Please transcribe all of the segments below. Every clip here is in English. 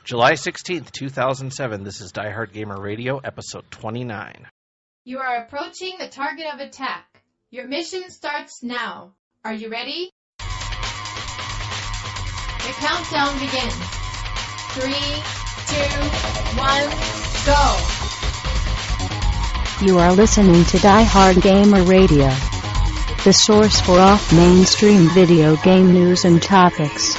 July 16th, 2007. This is Diehard Gamer Radio, episode 29. You are approaching the target of attack. Your mission starts now. Are you ready? The countdown begins. 3, 2, 1, go! You are listening to Diehard Gamer Radio, the source for off-mainstream video game news and topics.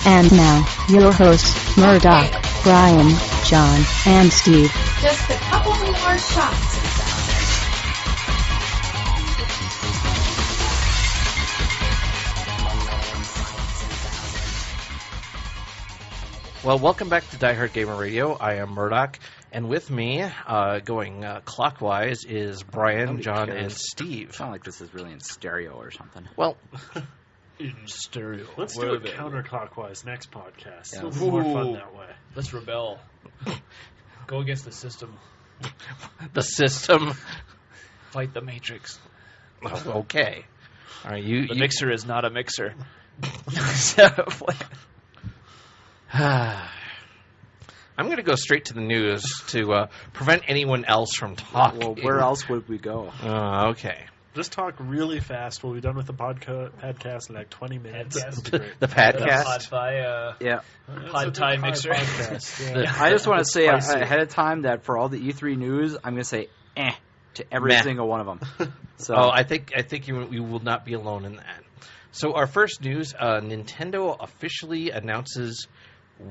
And now, your hosts, Murdock, Brian, John, and Steve. Just a couple more shots. Well, welcome back to Die Hard Gamer Radio. I am Murdock, and with me, going clockwise, is Brian, John, and Steve. It's not like this is really in stereo or something. Well, in stereo. Let's do it counterclockwise next podcast. Yeah. It'll be more fun that way. Let's rebel. Go against the system. the system. Fight the Matrix. Oh, okay. All right, The mixer is not a mixer. I'm going to go straight to the news to prevent anyone else from talking. Well, where else would we go? Okay. Just talk really fast. We'll be done with the podcast in like 20 minutes. The podcast? Yeah. Pod Thai mixer. Yeah. I just want to say ahead of time that for all the E3 news, I'm going to say to every single one of them. So. Oh, I think you will not be alone in that. So our first news, Nintendo officially announces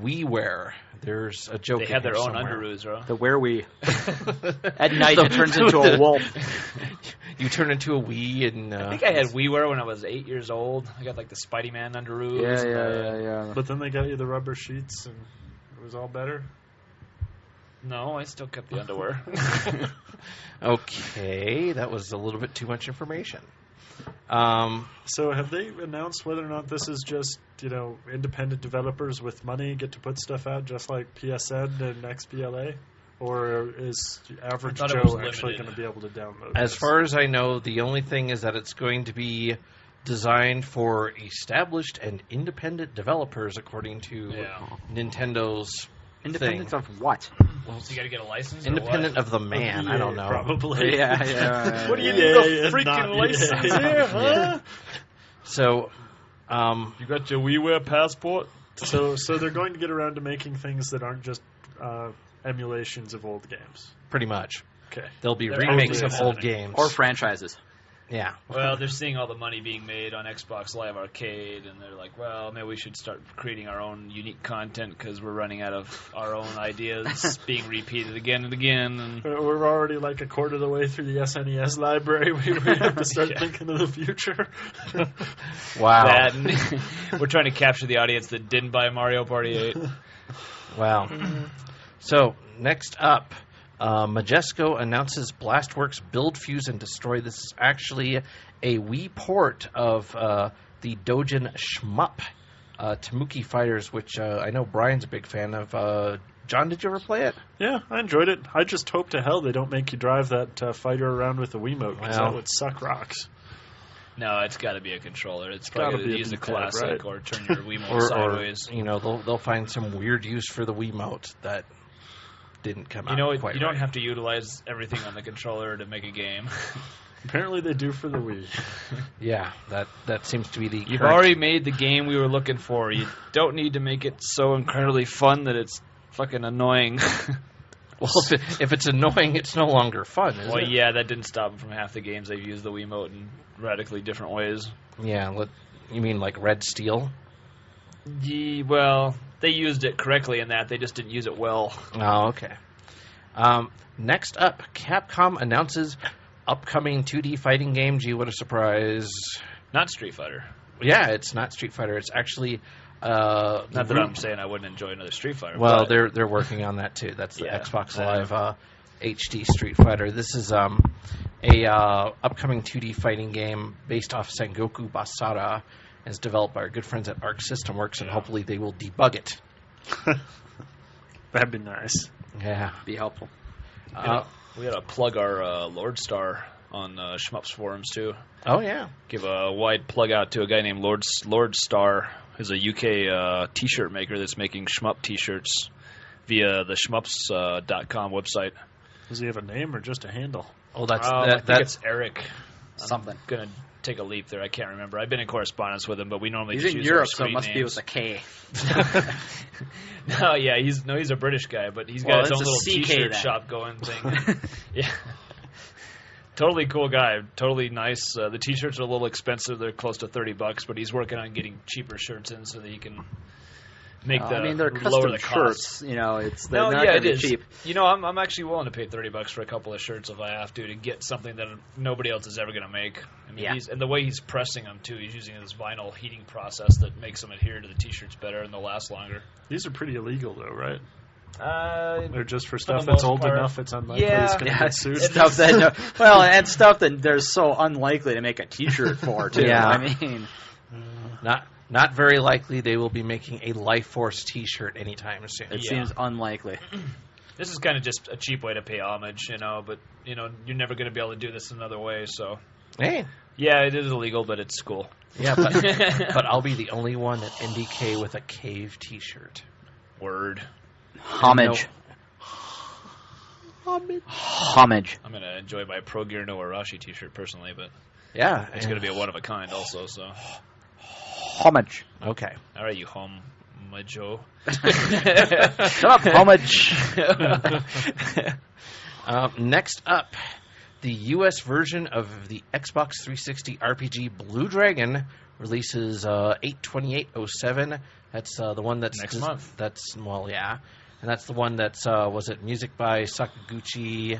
WiiWare. There's a joke. They have their own somewhere. underoos, right? The where we at night it turns into a wolf. You turn into a Wii, and I think I had WiiWare when I was 8 years old. I got like the Spidey Man underoos. Yeah. But then they got you the rubber sheets, and it was all better. No, I still kept the underwear. Okay, that was a little bit too much information. So have they announced whether or not this is just, independent developers with money get to put stuff out just like PSN and XBLA? Or is average Joe actually going to be able to download As this? far as I know, the only thing is that it's going to be designed for established and independent developers, according to Nintendo's Independent thing. of what? Well, so you got to get a license? Independent of the man. I don't know. Probably. Yeah. What do you need Yeah, a freaking not license EA. here, huh? So, You got your WiiWare passport? So they're going to get around to making things that aren't just emulations of old games. pretty much. Okay. There'll be They're remakes of actually old exciting. games. Or franchises. Yeah. Well, they're seeing all the money being made on Xbox Live Arcade, and they're like, well, maybe we should start creating our own unique content because we're running out of our own ideas being repeated again and again. And We're already like a quarter of the way through the SNES library. We have to start thinking of the future. Wow. that, and we're trying to capture the audience that didn't buy Mario Party 8. Wow. So, next up, Majesco announces Blastworks Build, Fuse, and Destroy. This is actually a Wii port of the Dojin Shmup Tanuki Fighters, which I know Brian's a big fan of. John, did you ever play it? Yeah, I enjoyed it. I just hope to hell they don't make you drive that fighter around with the Wiimote, because that would suck rocks. No, it's got to be a controller. It's gotta probably be to a use a D-pad, classic right? or turn your Wiimote Or sideways. they'll find some weird use for the Wiimote that didn't come out quite You don't right. have to utilize everything on the controller to make a game. Apparently they do for the Wii. Yeah, that seems to be the You've current- already made the game we were looking for. You don't need to make it so incredibly fun that it's fucking annoying. Well, if it's annoying, it's no longer fun, is Well, it? yeah, that didn't stop them from half the games. They've used the Wiimote in radically different ways. Yeah, you mean like Red Steel? Well, they used it correctly in that. They just didn't use it well. Oh, okay. Next up, Capcom announces upcoming 2D fighting game. Gee, what a surprise. Not Street Fighter. Yeah, it's not Street Fighter. It's actually... Not that I'm saying I wouldn't enjoy another Street Fighter. Well, but they're working on that, too. That's the Yeah, Xbox I Live HD Street Fighter. This is a upcoming 2D fighting game based off Sengoku Basara. It's developed by our good friends at Arc System Works, and hopefully they will debug it. That'd be nice. Yeah. Be helpful. we gotta plug our Lord Star on Shmups forums too. Oh yeah. Give a wide plug out to a guy named Lord Star, who's a UK T-shirt maker that's making shmup T-shirts. via the shmups.com website. Does he have a name or just a handle? Oh, I think it's Eric. Something. I'm going to take a leap there. I can't remember. I've been in correspondence with him, but we normally He's just in use Europe, our so screen it must be names. with a K. No, yeah, he's a British guy, but he's Well, got his own it's a little CK T-shirt then. shop going thing. Yeah, totally cool guy. Totally nice. The T-shirts are a little expensive; they're close to $30, but he's working on getting cheaper shirts in so that he can make they're lower custom the shirts. cost. They're not No, going yeah, to it be is. cheap. I'm actually willing to pay $30 for a couple of shirts if I have to get something that nobody else is ever going to make. I mean, Yeah. and the way he's pressing them too, he's using this vinyl heating process that makes them adhere to the T-shirts better and they'll last longer. These are pretty illegal, though, right? Uh, They're just for the stuff that's most old part. enough it's unlikely Yeah. it's going to Yeah, get sued. stuff that and stuff that they're so unlikely to make a T-shirt for too. Yeah. I mean, Not very likely they will be making a Life Force T-shirt anytime soon. it Yeah. seems unlikely. This is kind of just a cheap way to pay homage, but you're never going to be able to do this another way. So Hey, yeah, it is illegal, but it's cool. yeah, but I'll be the only one at NDK with a Cave T-shirt. Word. Homage. Homage. I'm going to enjoy my Pro Gear no Arashi T-shirt personally, but Yeah, it's going to be a one of a kind also. So Homage. okay. all right, you homajo. Shut up, homage. Next up, the U.S. version of the Xbox 360 RPG Blue Dragon releases 8/28/07. That's the one that's Next month. That's yeah, and that's the one that's was it music by Sakaguchi,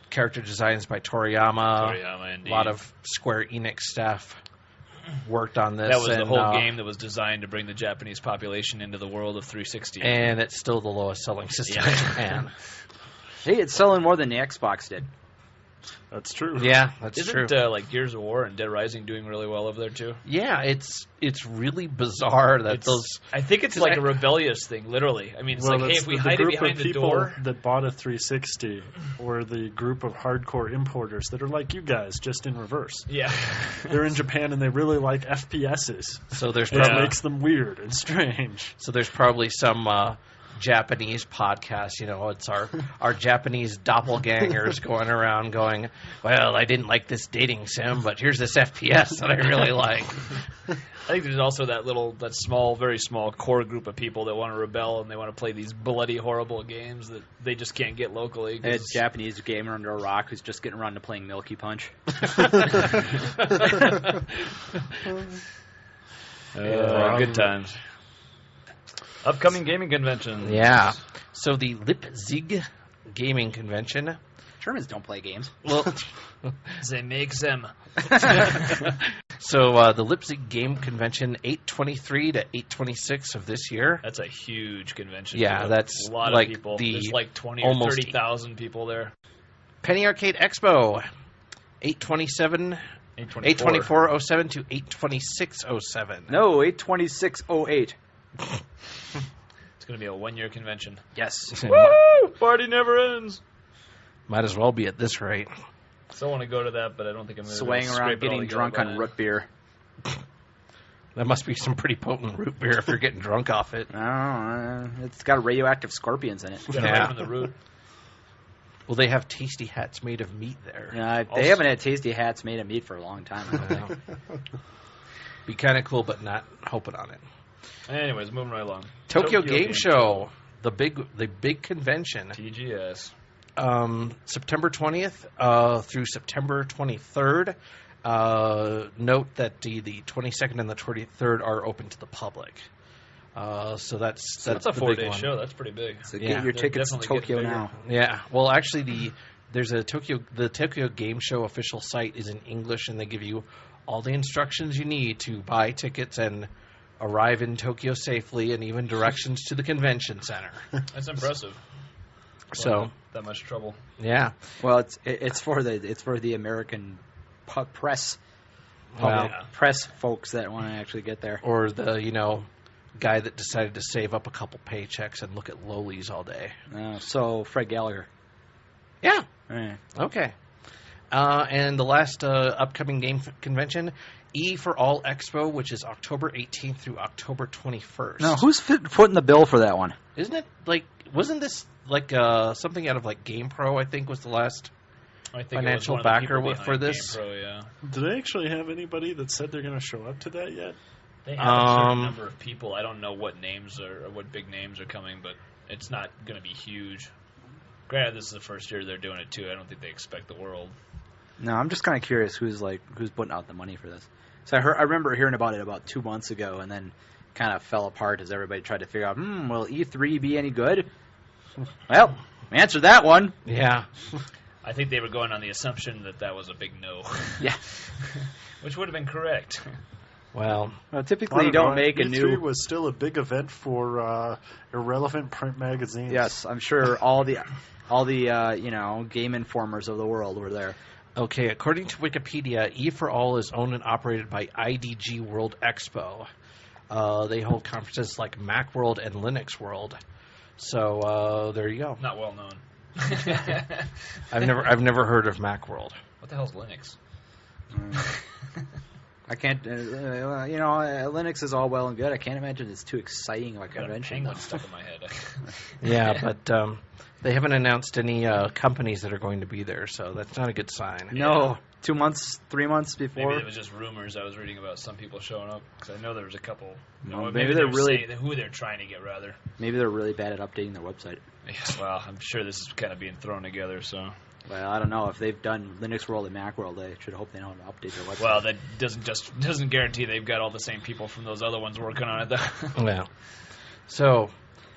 character designs by Toriyama. Toriyama, indeed. A lot of Square Enix staff worked on this. That was the and, whole game that was designed to bring the Japanese population into the world of 360. and it's still the lowest selling system in Japan. Hey, it's selling more than the Xbox did. That's true. Yeah, that's Isn't true. like Gears of War and Dead Rising doing really well over there too? Yeah, it's really bizarre that those. I think it's like a rebellious thing, literally. I mean, it's Well, like, hey, that's if we the hide it group behind of the people door. that bought a 360 or the group of hardcore importers that are like you guys, just in reverse. Yeah. They're in Japan and they really like FPSs. So there's That Yeah. makes them weird and strange. So there's probably some Japanese podcast. It's our Japanese doppelgangers going around going, well, I didn't like this dating sim, but here's this FPS that I really like. I think there's also that small, very small core group of people that want to rebel and they want to play these bloody, horrible games that they just can't get locally. A Japanese gamer under a rock who's just getting around to playing Milky Punch. Good times. Upcoming gaming conventions. Yeah. So the Leipzig Gaming Convention. Germans don't play games. Well, They make them. so the Leipzig Game Convention, 8/23 to 8/26 of this year. That's a huge convention. Yeah, too. that's a lot like of people. the There's like 20 or almost 30,000 people there. Penny Arcade Expo, 8/27. 8/24/07 to 8/26/07. No, 8/26/08. It's going to be a one-year convention. Yes. Woo! Party never ends. Might as well be at this rate. So I want to go to that, but I don't think I'm going to Swaying around getting drunk on root beer. That must be some pretty potent root beer if you're getting drunk off it. It's got radioactive scorpions in it. Got Yeah. right from the root. Well, they have tasty hats made of meat there. They haven't had tasty hats made of meat for a long time. I don't think. Be kind of cool, but not hoping on it. Anyways, moving right along. Tokyo Game Show, the big convention. TGS. September 20th through September 23rd. Note that the 22nd and the 23rd are open to the public. So that's That's a the 4-day big one. show. That's pretty big. So Yeah. get your They're tickets to definitely Tokyo getting now. Yeah. Well, actually, there's the Tokyo Game Show official site is in English, and they give you all the instructions you need to buy tickets and arrive in Tokyo safely, and even directions to the convention center. That's impressive. So That much trouble. yeah. Well, it's for the American press. Well, Press folks that want to actually get there. or the guy that decided to save up a couple paychecks and look at lolies all day. So Fred Gallagher. Yeah. Eh. Okay. And the last upcoming game convention, E for All Expo, which is October 18th through October 21st. Now, who's footing the bill for that one? Isn't it wasn't this like something out of like GamePro? I think was the last I think financial it was one of the backer people for behind this. GamePro, yeah. Do they actually have anybody that said they're going to show up to that yet? They have a certain number of people. I don't know what names or what big names are coming, but it's not going to be huge. Granted, this is the first year they're doing it too. I don't think they expect the world. No, I'm just kind of curious who's putting out the money for this. So I remember hearing about it about 2 months ago, and then kind of fell apart as everybody tried to figure out, will E3 be any good? Well, answer that one. Yeah. I think they were going on the assumption that was a big no. Yeah. Which would have been correct. Well, typically you don't make a E3 new. was still a big event for irrelevant print magazines. Yes, I'm sure all the Game Informers of the world were there. okay, according to Wikipedia, E4All is owned and operated by IDG World Expo. They hold conferences like Macworld and Linux World. So there you go. Not well known. I've never heard of Macworld. What the hell's Linux? I can't, Linux is all well and good. I can't imagine it's too exciting of a Got a convention. penguin stuck in my head. Yeah, but they haven't announced any companies that are going to be there, so that's not a good sign. No, 2 months, 3 months before. Maybe it was just rumors I was reading about some people showing up, because I know there was a couple. No, maybe they're they were really- saying who they're trying to get, rather. Maybe they're really bad at updating their website. Yeah, well, I'm sure this is kind of being thrown together, so. Well, I don't know. If they've done Linux World and Macworld, they should hope they know how to update their website. Well, that doesn't guarantee they've got all the same people from those other ones working on it, though. Well, so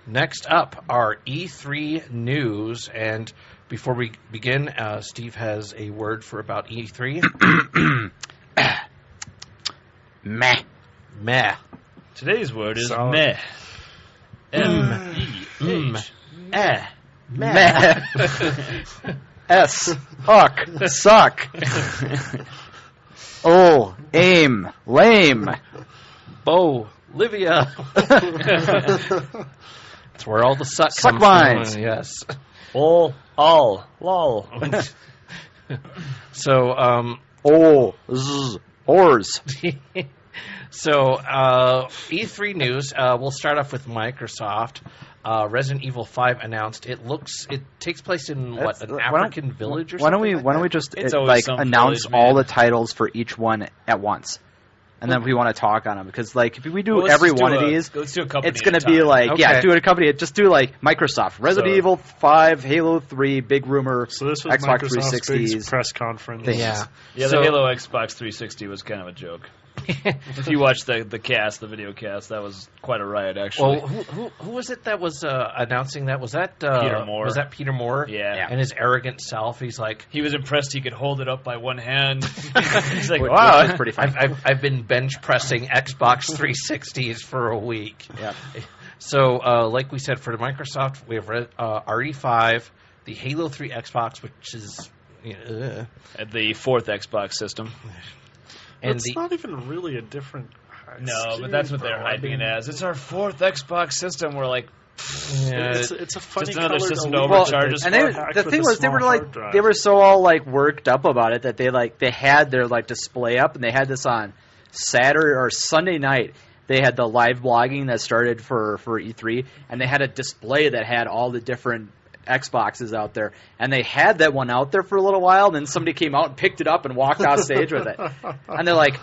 next up are E3 news, and before we begin, Steve has a word for about E3. Meh. Meh. Today's word is Solid. meh. M-E-H. Meh. S. Huck. Suck. Oh. Aim. Lame. Bo. Livia. That's where all the suck Suck comes mines. from. Yes. All. Lol. So, Oh. Z. Ors. So, E3 news. We'll start off with Microsoft. Resident Evil 5 announced. It takes place in what, an African village or something? Why don't we just It's always some announce village, man. all the titles for each one at once, and then we want to talk on them because if we do Let's every just one do of a- these, let's do a company it's going at to a be time. like Okay. do a company. Just do like Microsoft, Resident So- Evil 5, Halo 3, big rumor. So this was Xbox Microsoft's big 360s. press conference. Things. Yeah. Yeah, So- the Halo Xbox 360 was kind of a joke. If you watch the video cast, that was quite a riot, actually. Well, who was it that was announcing that? Was that Peter Moore. Was that Peter Moore? Yeah. And his arrogant self. He's like, He was impressed he could hold it up by one hand. He's like, Which wow. is pretty funny. I've been bench pressing Xbox 360s for a week. Yeah. So, like we said, for the Microsoft, we have RE5, the Halo 3 Xbox, which is, At the fourth Xbox system. and It's not even really a different. No, but that's what they're hyping it as. It's our fourth Xbox system. We're like, yeah, It's a funny Just another colored system to aluminum overcharge that us they And hacked the with thing a was, they small were hard drive. they were so all worked up about it that they had their display up, and they had this on Saturday or Sunday night. They had the live blogging that started for E3, and they had a display that had all the different Xboxes out there, and they had that one out there for a little while, and then somebody came out and picked it up and walked off stage with it, and they're like,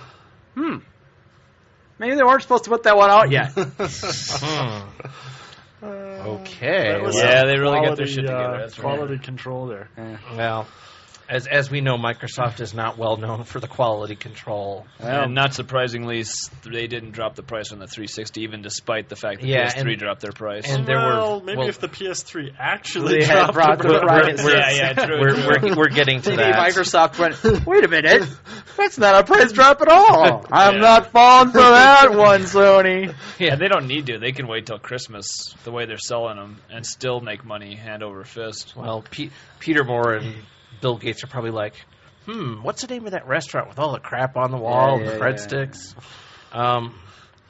maybe they weren't supposed to put that one out yet. okay. That was Yeah, some they really got quality, their shit together, that's right. quality control there. Well, as we know, Microsoft is not well known for the quality control. and not surprisingly, they didn't drop the price on the 360, even despite the fact that Yeah, PS3 and- dropped their price. and there were- Maybe well- if the PS3 actually They had dropped brought the price. True. We're getting to Maybe that. Microsoft went, wait a minute, that's not a price drop at all. I'm not falling for that one, Sony. Yeah, they don't need to. They can wait till Christmas, the way they're selling them, and still make money hand over fist. Well, Peter Moore and Bill Gates are probably like, what's the name of that restaurant with all the crap on the wall, Yeah, the yeah, breadsticks? Of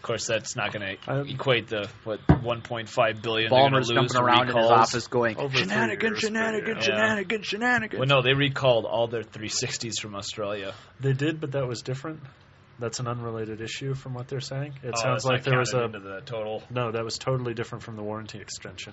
course, that's not going to equate the 1.5 billion they're going Ballmer's to lose jumping to around in his recalls. office going, Over 3 shenanigans, years, shenanigans, yeah. shenanigans. Well, no, they recalled all their 360s from Australia. They did, but that was different. That's an unrelated issue from what they're saying. It Oh, sounds it's like not there was counted a... into the total. No, that was totally different from the warranty extension.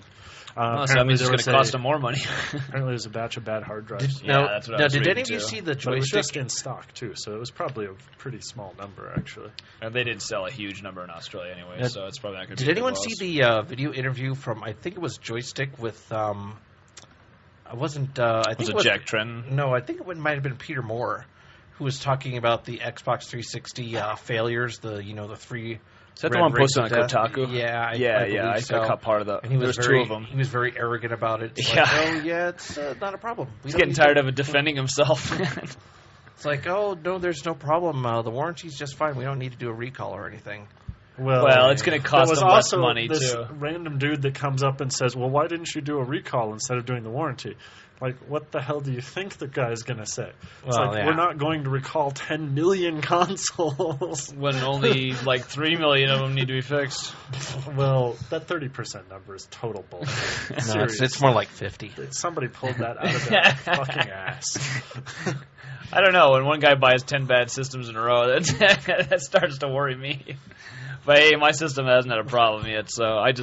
Oh, so that means it's going to cost them more money. Apparently there was a batch of bad hard drives. Yeah, that's what I was did reading any of you too. see the But it was joystick? just in stock, too, so it was probably a pretty small number, actually. And they didn't sell a huge number in Australia anyway, Yeah. so it's probably not going to Did be anyone a big see loss. the video interview from, I think it was Joystick with, I wasn't, I think Was it it was, Jack Trenton? No, I think it might have been Peter Moore, who was talking about the Xbox 360 failures, the three... Is that the red one rings posted on of death. Kotaku? Yeah, I yeah. believe I so. caught part of the. And he was There's very, two of them. He was very arrogant about it. It's Yeah. like, oh, yeah, it's not a problem. He's getting tired of it defending himself. It's like, oh, no, there's no problem. The warranty's just fine. We don't need to do a recall or anything. Well, it's going to cost there was them less also money, this too. random dude that comes up and says, well, why didn't you do a recall instead of doing the warranty? Like, what the hell do you think the guy's going to say? It's Well, like, yeah. we're not going to recall 10 million consoles. When only like 3 million of them need to be fixed. Well, that 30% number is total bullshit. No, it's more like 50. Somebody pulled that out of their fucking ass. I don't know. When one guy buys 10 bad systems in a row, that starts to worry me. But hey, my system hasn't had a problem yet, so I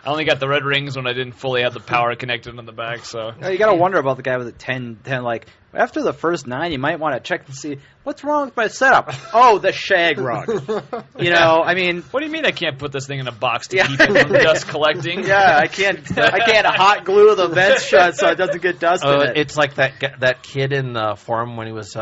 only got the red rings when I didn't fully have the power connected on the back. So You got to wonder about the guy with the 10. Like after the first 9, you might want to check and see what's wrong with my setup. Oh, the shag rug. I mean, what do you mean I can't put this thing in a box to keep it from dust collecting? yeah, I can't hot glue the vents shut so it doesn't get dust in it. It's like that kid in the forum when he was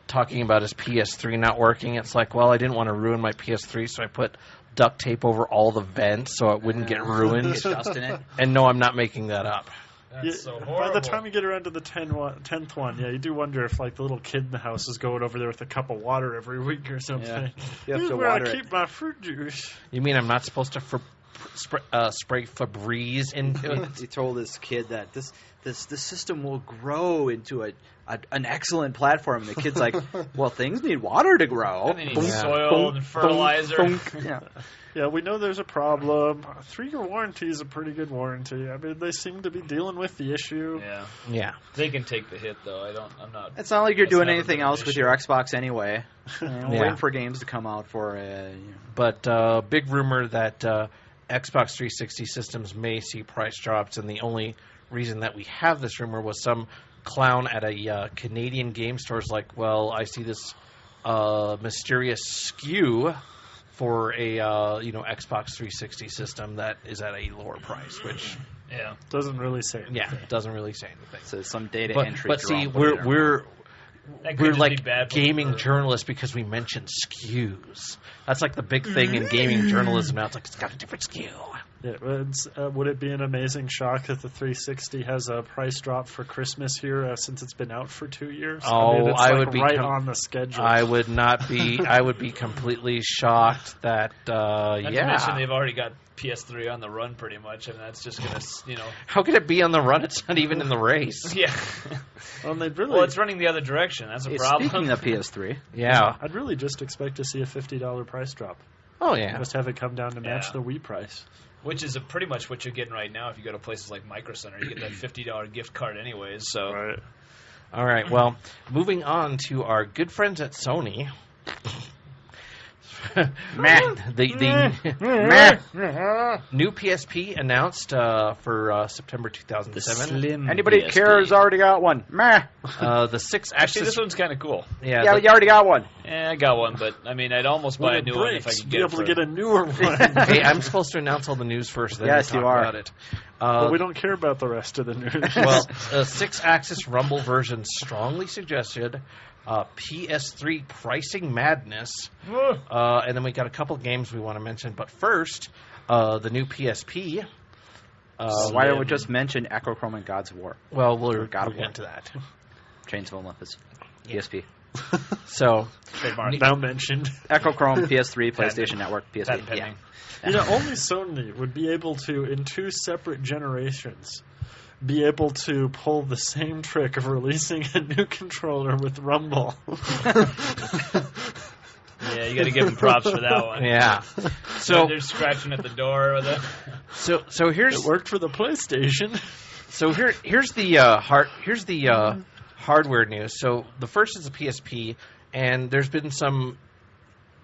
talking about his PS3 not working. It's like, well, I didn't want to ruin my PS3, so I put duct tape over all the vents so it wouldn't get ruined. Get dust in it. And no, I'm not making that up. That's so By horrible. the time you get around to the 10th one, yeah, you do wonder if like the little kid in the house is going over there with a cup of water every week or something. Yeah. You have Here's to where I water it. keep my fruit juice. You mean I'm not supposed to spray Febreze into it? He told this kid that this system will grow into an excellent platform, and the kid's like, "Well, things need water to grow." And they need Yeah. soil and fertilizer. Yeah. Yeah, we know there's a problem. A 3-year warranty is a pretty good warranty. I mean, they seem to be dealing with the issue. Yeah, Yeah. they can take the hit though. I'm not. It's not like you're That's doing never anything been an else with issue. your Xbox anyway. Yeah. Waiting for games to come out for it. But big rumor that Xbox 360 systems may see price drops, and the only reason that we have this rumor was some clown at a Canadian game store is like, well, I see this mysterious SKU for a Xbox 360 system that is at a lower price, which Yeah. Doesn't really say anything. doesn't really say anything. So some data But entry. see, drop we're later. we're That could we're just like be bad gaming for- journalists because we mentioned SKUs. That's like the big thing in gaming journalism now. It's like, it's got a different SKU. Yeah, would it be an amazing shock that the 360 has a price drop for Christmas here since it's been out for 2 years? Oh, it's I like would be right on the schedule. I would not be. I would be completely shocked that. Not to mention Yeah. they've already got PS3 on the run pretty much, and that's just gonna, How could it be on the run? It's not even in the race. Yeah. They'd really, Well, it's running the other direction. That's a problem. Speaking of PS3, Yeah. I'd really just expect to see a $50 price drop. Oh yeah. Just have it come down to match Yeah. the Wii price. Which is pretty much what you're getting right now if you go to places like Micro Center. You get that $50 gift card anyways. So Right. All right. Well, moving on to our good friends at Sony. The new PSP announced for September 2007. anybody PSP. cares already got one. Meh. The Actually, six-axis. this one's kind of cool. Yeah. Yeah, you already got one. I got one, but I mean, I'd almost buy a new one if I could be get able it to for get a newer one. Hey, I'm supposed to announce all the news first. Then Yes, we talk you are. About it. But we don't care about the rest of the news. Well, a 6-axis rumble version strongly suggested. PS3 pricing madness, and then we got a couple games we want to mention. But first, the new PSP. Why don't we just mention Echochrome and Gods of War? Well, we'll God of get War. into that. Chains of Olympus. PSP. So, trademark. now mentioned. Echochrome, PS3, PlayStation Network, PSP. Patent Yeah. pending. Only Sony would be able to, in 2 separate generations, be able to pull the same trick of releasing a new controller with Rumble. Yeah, you got to give them props for that one. yeah. So So, they're scratching at the door with it. so here's It worked for the PlayStation. So here's the hardware news. So the first is the PSP, and there's been some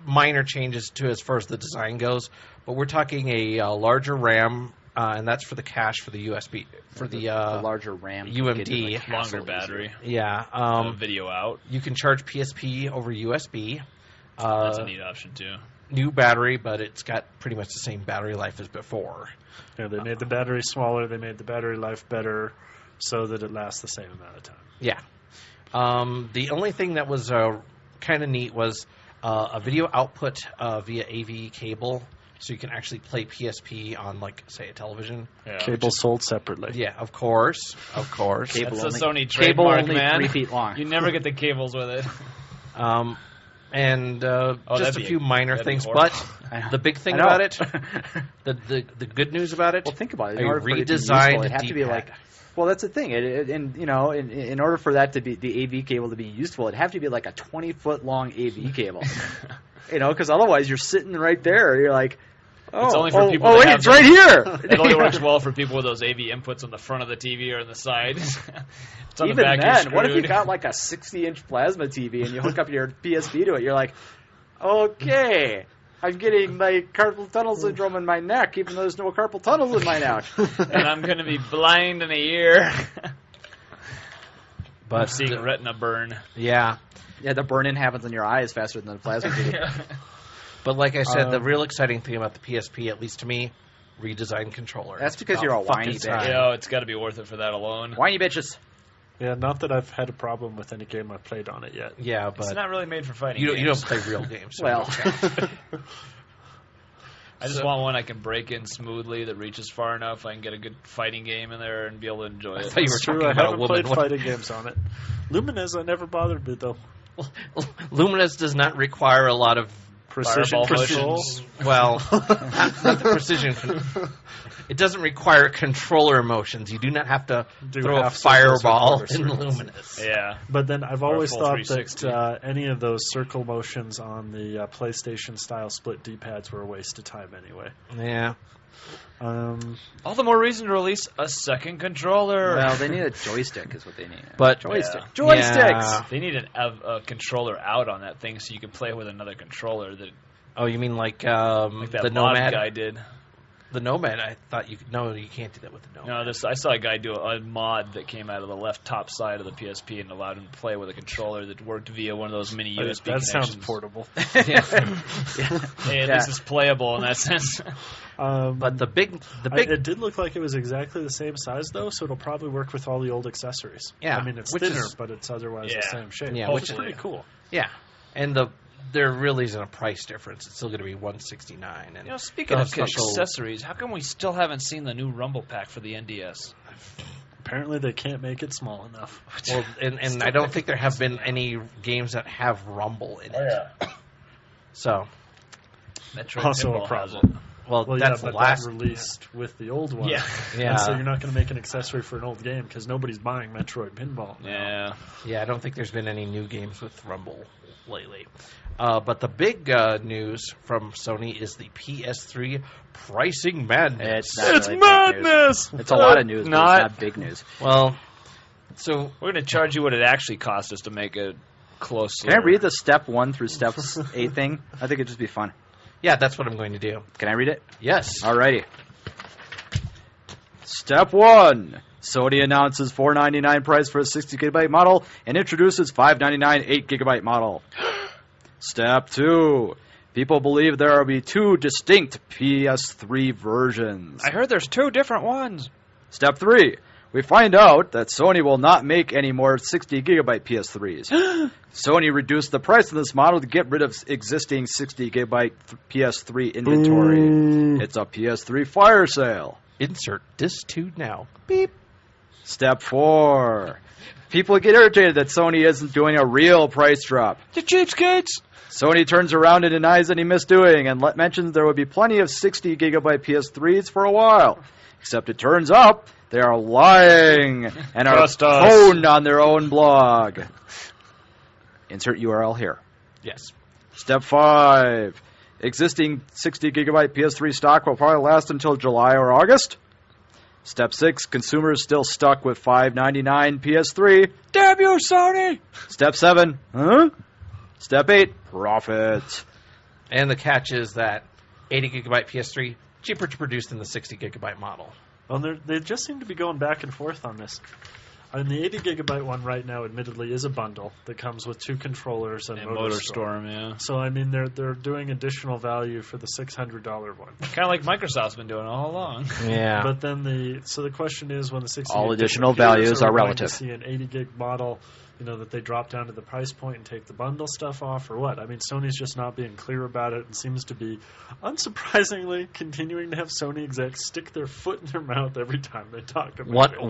minor changes to as far as the design goes, but we're talking a larger RAM, and that's for the cache for the USB for the larger RAM, UMD, longer battery. Yeah, Video out. you can charge PSP over USB. That's a neat option too. New battery, but it's got pretty much the same battery life as before. Yeah, they made the battery smaller. They made the battery life better, so that it lasts the same amount of time. Yeah. The only thing that was kind of neat was a video output via AV cable, so you can actually play PSP on, like, say, a television. Yeah. Cable sold separately. Yeah, of course. Cable That's the only- Sony cable trademark, only man. 3 feet long. You never get the cables with it. And just that'd a be- few minor that'd be things, horrible. but the big thing I know. about it, the good news about it, Well, think about it. a In order for it to be redesigned useful, it'd have to be D-pad. like. Well, that's the thing. In order for that to be the AV cable to be useful, it'd have to be like a 20-foot long AV cable. Because otherwise you're sitting right there. You're like, It's only for people Oh, that wait, have it's right here. It only works well for people with those AV inputs on the front of the TV or on the side. It's on Even the back, then, you're what if you screwed. got like a 60-inch plasma TV and you hook up your PSP to it? You're like, okay, I'm getting like carpal tunnel syndrome in my neck, even though there's no carpal tunnels in my neck. And I'm going to be blind in a year. but I'm seeing retina burn. yeah. Yeah, the burn-in happens in your eyes faster than the plasma TV. But like I said, the real exciting thing about the PSP, at least to me, redesigned controller. That's because It's you're a about whiny fucking bitch. time. You know, it's got to be worth it for that alone. Whiny bitches. Yeah, not that I've had a problem with any game I've played on it yet. Yeah, It's but not really made for fighting you don't games. play real games. So Well, I just want one I can break in smoothly that reaches far enough. I can get a good fighting game in there and be able to enjoy I it. thought you were It's true, talking I about a haven't woman. played fighting games on it. Luminous, I never bothered me, though. Luminous does not require a lot of Precision Fireball control. motions. well, not the precision. It doesn't require controller motions. You do not have to Do throw a half circles or fireball quarter in circles. Luminous. Yeah. But then I've Or a always full thought 360. that any of those circle motions on the PlayStation-style split D-pads were a waste of time anyway. Yeah. All the more reason to release a second controller. well, they need a joystick is what they need. But Joystick. Yeah. Joysticks! Yeah. They need a controller out on that thing so you can play with another controller that Oh, you mean like that the mod Nomad guy did. The Nomad. I thought you could. No, you can't do that with the Nomad. No, I saw a guy do a mod that came out of the left top side of the PSP and allowed him to play with a controller that worked via one of those mini USB that connections. sounds portable. Hey, at least it's playable in that sense. But the big. It did look like it was exactly the same size, though, so it'll probably work with all the old accessories. Yeah, I mean, it's which thinner, is- but it's otherwise the Yeah. same shape. Yeah, which which is pretty cool. Yeah, and there really isn't a price difference. It's still going to be $169. And You know, speaking the of special- accessories, how come we still haven't seen the new Rumble Pack for the NDS? Apparently, they can't make it small enough. Well, and I don't think there have been any games that have Rumble in it. So, Metroid Also a Pinball problem. has well, Well, that's yeah, but last. that released with the old one. Yeah. Yeah, And so you're not going to make an accessory for an old game because nobody's buying Metroid Pinball it. now. Yeah. yeah. I don't think there's been any new games with Rumble lately. But the big news from Sony is the PS3 pricing madness. It's not really big news. It's a lot of news, but Not- it's not big news. Well, so We're going to charge you what it actually cost us to make it closer. Can I read the step 1 through step 8 thing? I think it'd just be fun. yeah, that's what I'm going to do. Can I read it? Yes. Alrighty. Step 1. Sony announces $499 price for a 60GB model and introduces $599 8GB model. Step 2. People believe there will be 2 distinct PS3 versions. I heard there's 2 different ones. Step 3. We find out that Sony will not make any more 60GB PS3s. Sony reduced the price of this model to get rid of existing 60GB PS3 inventory. It's a PS3 fire sale. Insert disc 2 now. Beep. Step 4. People get irritated that Sony isn't doing a real price drop. The cheapskates. Sony turns around and denies any misdoing and mentions there will be plenty of 60GB PS3s for a while. Except it turns out they are lying and are Trust us. honed on their own blog. Insert URL here. Yes. Step 5. Existing 60GB PS3 stock will probably last until July or August. Step 6. Consumers still stuck with $599 PS3. Damn you, Sony. Step 7. Huh? Step 8. Profit. And the catch is that 80 gigabyte PS3 cheaper to produce than the 60 gigabyte model. Well, they just seem to be going back and forth on this. And the 80 gigabyte one right now, admittedly, is a bundle that comes with 2 controllers and MotorStorm, yeah. So I mean, they're doing additional value for the $600 one. Kind of like Microsoft's been doing all along. Yeah. But then the question is, when the 60 all gig additional disappears, values are we going relative. to see an 80 gig model, that they drop down to the price point and take the bundle stuff off, or what? I mean, Sony's just not being clear about it and seems to be, unsurprisingly, continuing to have Sony execs stick their foot in their mouth every time they talk about it.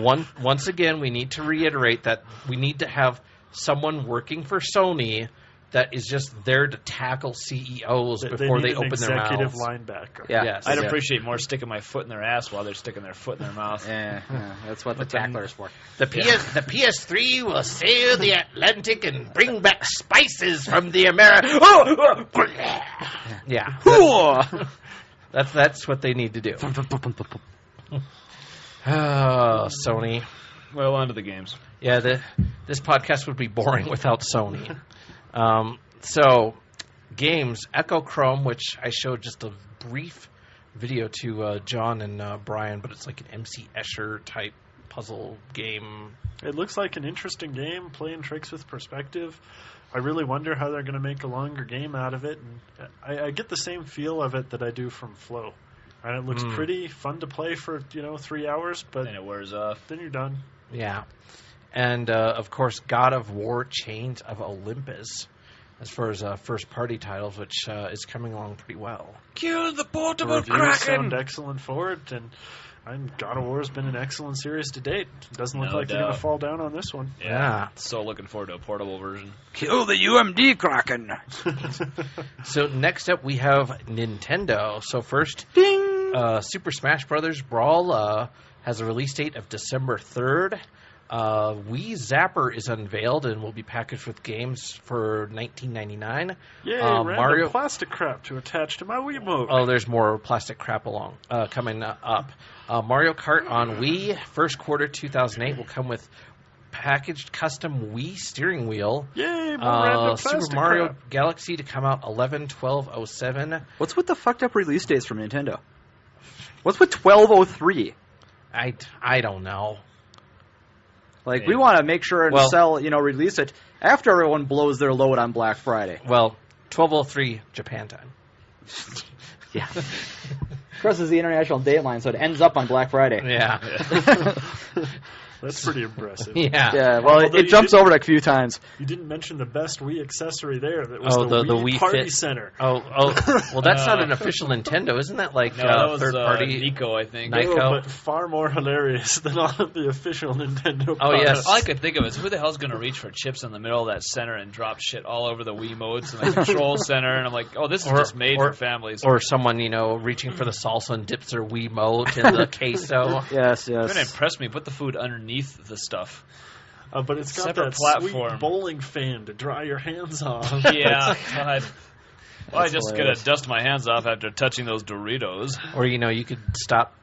Once again, we need to reiterate that we need to have someone working for Sony that is just there to tackle CEOs before they open their mouths. Executive linebacker. Yeah. Yes. I'd appreciate more sticking my foot in their ass while they're sticking their foot in their mouth. Yeah, that's what the tackler is for. The PS3 will sail the Atlantic and bring back spices from the Yeah. That's what they need to do. Oh, Sony. Well, on to the games. Yeah, this podcast would be boring without Sony. So, games, Echo Chrome, which I showed just a brief video to John and Brian, but it's like an MC Escher type puzzle game. It looks like an interesting game, playing tricks with perspective. I really wonder how they're going to make a longer game out of it. And I get the same feel of it that I do from Flow. And it looks pretty fun to play for, 3 hours, but then it wears off. Then you're done. Yeah. And, of course, God of War Chains of Olympus, as far as first-party titles, which is coming along pretty well. Kill the portable The reviews Kraken! sound excellent for it, and God of War has been an excellent series to date. It doesn't look No like they're going doubt. to fall down on this one. Yeah. So looking forward to a portable version. Kill the UMD Kraken. So next up we have Nintendo. So first, Super Smash Bros. Brawl has a release date of December 3rd. Wii Zapper is unveiled and will be packaged with games for $19.99. Yay, random Mario plastic crap to attach to my Wiimote. Oh, there's more plastic crap coming up. Mario Kart on Wii, first quarter 2008, will come with packaged custom Wii steering wheel. Yay, more random plastic Super Mario crap. Galaxy to come out 11/12/07. What's with the fucked up release dates from Nintendo? What's with 12/03? I don't know. Like, we want to make sure and release it after everyone blows their load on Black Friday. Well, 12/03 Japan time. Yeah. Crosses the international date line, so it ends up on Black Friday. Yeah. That's pretty impressive. Yeah. Yeah, well, it jumps over it a few times. You didn't mention the best Wii accessory there. That was the the Wii Party Fit Center. Oh, well, that's not an official Nintendo, isn't that? Like No, that was third party. Nico, I think. Nico. No, but far more hilarious than all of the official Nintendo Oh, yes. products. All I could think of is who the hell's going to reach for chips in the middle of that center and drop shit all over the Wiimotes and the control center, and I'm like, oh, this is just made for families. Or someone, reaching for the salsa and dips their Wiimote in the queso. Yes, You're yes. going to impress me. Put the food underneath the stuff. But it's got Separate that platform. sweet bowling fan to dry your hands off. Yeah, God. Well, I just hilarious. gotta dust my hands off after touching those Doritos. Or, you could stop,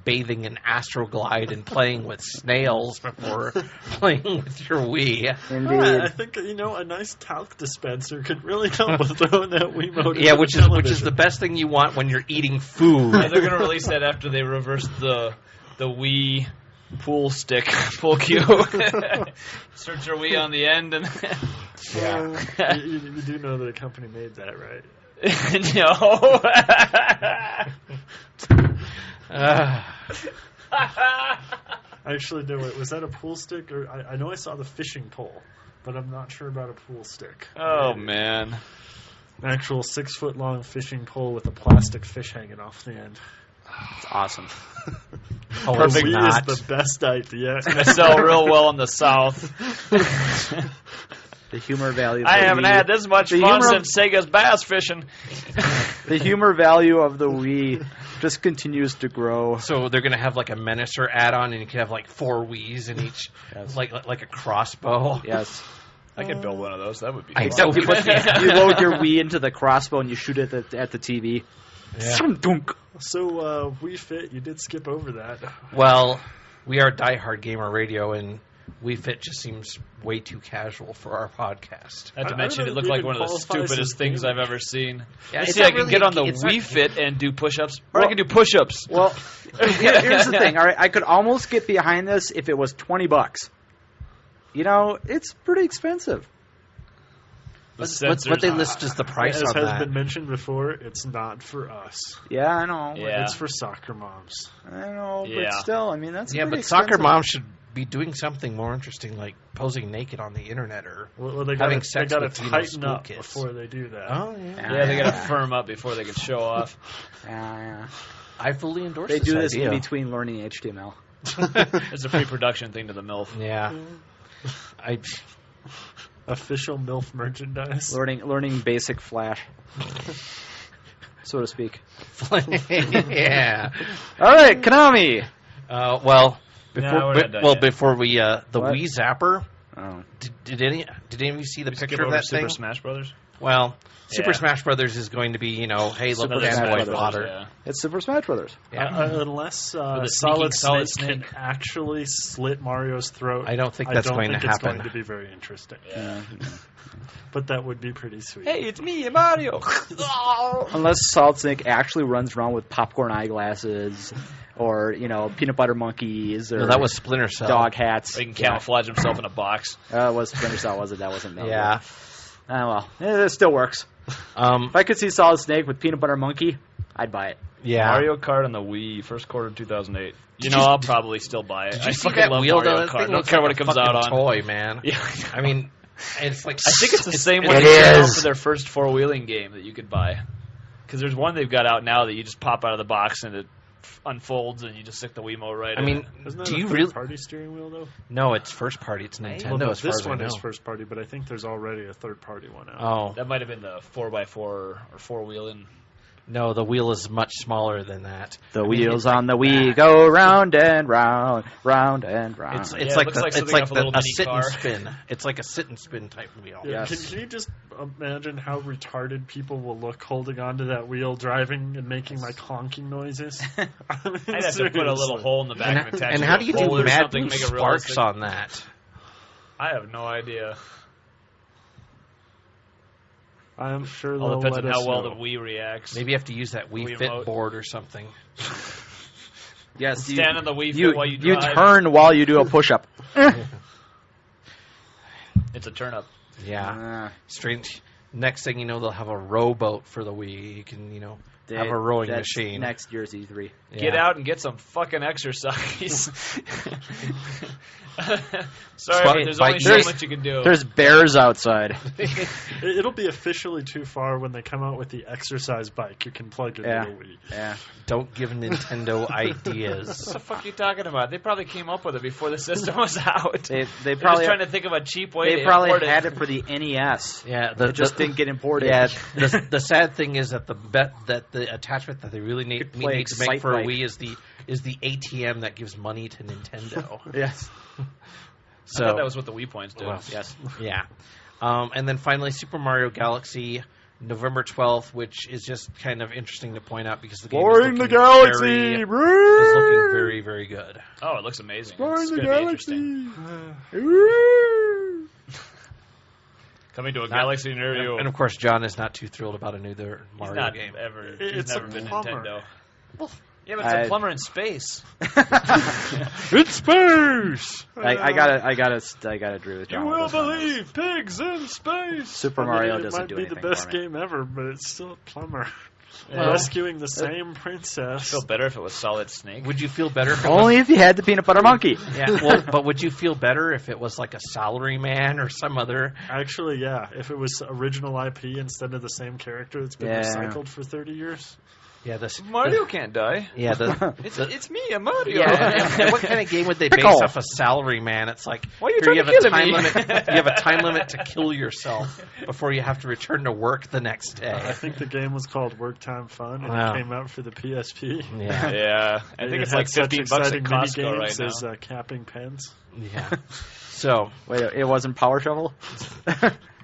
bathing in Astroglide and playing with snails before playing with your Wii. Indeed. I think a nice talc dispenser could really help with throwing that Wiimote. Yeah, into which the is television. the best thing you want when you're eating food. Yeah, they're gonna release that after they reverse the Wii pool cue. Search your Wii on the end and Yeah. You do know that a company made that, right? no. Actually, no. Was that a pool stick? Or I know I saw the fishing pole, but I'm not sure about a pool stick. Oh man. An actual 6-foot-long fishing pole with a plastic fish hanging off the end. It's awesome. Oh, Perfect Wii not. is the best idea. It's gonna sell real well in the South. The humor value. Of I the haven't Wii. had this much The fun humor- since Sega's bass fishing. The humor value of the Wii just continues to grow. So they're going to have like a Menacer add-on, and you can have like 4 Wiis in each, Yes. like a crossbow. Yes. I could build one of those. That would be I fun. know. You load your Wii into the crossbow and you shoot it at the TV. Yeah. Dunk. So, Wii Fit, you did skip over that. Well, we are Diehard Gamer Radio, and Wii Fit just seems way too casual for our podcast. Not to I mention, don't it looked know if like one of the it qualifies stupidest as things gaming. I've ever seen. Yeah, Let's it's see, I not can really get on the it's not- Wii Fit and do push-ups, or Well- I can do push-ups. Well, here's the thing. All right, I could almost get behind this if it was $20. You know, it's pretty expensive. What they list as the price As on has that. been mentioned before, it's not for us. Yeah, I know. Yeah. It's for soccer moms. I know, Yeah. but still, I mean, that's Yeah, pretty but soccer expensive. moms should be doing something more interesting, like posing naked on the internet or Well, they having got sex to with tighten school up kids. before they do that. Oh yeah. Yeah, they got to firm up before they can show off. Yeah. I fully endorse They do this idea. in between learning HTML. It's a pre-production thing to the MILF. Yeah. I Official MILF merchandise. Learning basic Flash, so to speak. yeah. All right, Konami. Well, before No, we're not done yet. before we the What? Wii Zapper. Oh. Did any of you see the Skip picture of over that Super thing? Smash Brothers. Well, Super Yeah. Smash Brothers is going to be, hey, look Super what Smash Fanboy Brothers, fodder. Yeah. It's Super Smash Brothers. Yeah. Unless With a sneaking Solid Solid Snake can actually slit Mario's throat, I don't think that's going to it's happen. going to be very interesting. Yeah. But that would be pretty sweet. Hey, it's me, Mario. Unless Solid Snake actually runs around with popcorn eyeglasses, or peanut butter monkeys, or No, that was Splinter Cell. dog hats. He can camouflage himself in a box. It was Splinter Cell, was it? That wasn't Metal Yeah. Gear. Well, it still works. If I could see Solid Snake with peanut butter monkey, I'd buy it. Yeah. Mario Kart on the Wii, first quarter of 2008. Did I'll you- probably still buy it. Did I you see fucking that love wheel Mario though? That Kart. thing Don't looks care like what a it comes out fucking on. toy, man. Yeah. I mean, it's like I think it's the same one It they came out is. for their first four-wheeling game that you could buy. Because there's one they've got out now that you just pop out of the box and it unfolds and you just stick the Wiimote right I in mean, it. Isn't that do a you really? third-party steering wheel, though? No, it's first party. It's Nintendo. Well, no, as far this as I one know. is first-party, but I think there's already a third-party one out. Oh That might have been the 4x4 or four-wheeling. no, the wheel is much smaller than that. The wheels on the Wii go round and round, round and round. It's it like looks the, like it's something like off a little a mini sit car. and spin. It's like a sit and spin type wheel. Yeah, Yes. can you just imagine how retarded people will look holding onto that wheel, driving and making like honking noises? I mean, I'd have to put a little seriously. hole in the back and attach And it how to do a you do pole or Mad something, Blue make it Sparks realistic. on that? I have no idea. I'm sure All they'll depends let on us how well know. the Wii reacts. Maybe you have to use that Wii Fit Wiimote. board or something. Yes, Stand on the Wii Fit while you you drive. turn while you do a push-up. It's a turn-up. Yeah. Strange. Next thing you know, they'll have a rowboat for the Wii. You can, have a rowing That's machine. next year's E3. Get Yeah. out and get some fucking exercise. Sorry, But- but there's only so there's- much you can do. There's bears outside. It'll be officially too far when they come out with the exercise bike you can plug into Yeah. the Wii. Yeah. Don't give Nintendo What ideas. the fuck are you talking about? They probably came up with it before the system was out. They They're probably just trying to think of a cheap way they to probably import had it for the NES. Yeah, It just didn't get imported. Yeah, the sad thing is that the attachment that they really need play to make for a Excite Wii is the ATM that gives money to Nintendo. Yes. So I thought that was what the Wii points did. Well, Yes. yeah, and then finally Super Mario Galaxy, November 12th, which is just kind of interesting to point out because the game Exploring is the looking galaxy. is looking very, very good. Oh, it looks amazing. Exploring It's the gonna be interesting. galaxy. Coming to a galaxy near you. And of course, John is not too thrilled about a new He's Mario not game. ever. It's He's a never been plumber. Nintendo. Yeah, but it's a plumber in space. It's space! I gotta agree with John. You with will this one. believe pigs in space. Super Mario it doesn't might do be anything the best for me. game ever, but it's still a plumber Yeah. rescuing the same I princess. feel better if it was Solid Snake. Would you feel better? If it Only if you had the peanut butter monkey. yeah, well, but would you feel better if it was like a salaryman or some other? Actually, yeah. If it was original IP instead of the same character that's been Yeah. recycled for 30 years. Yeah, this Mario can't die. Yeah, It's me, a Mario. yeah. And what kind of game would they Pickle. base off a salaryman? It's like Why are you here trying you to have a kill time me? limit. You have a time limit to kill yourself before you have to return to work the next I day. think the game was called Work Time Fun, and Wow. it came out for the PSP. Yeah, Yeah, I think it's like $15 at Costco right now. as capping pens. yeah. So Wait, it wasn't Power Shovel?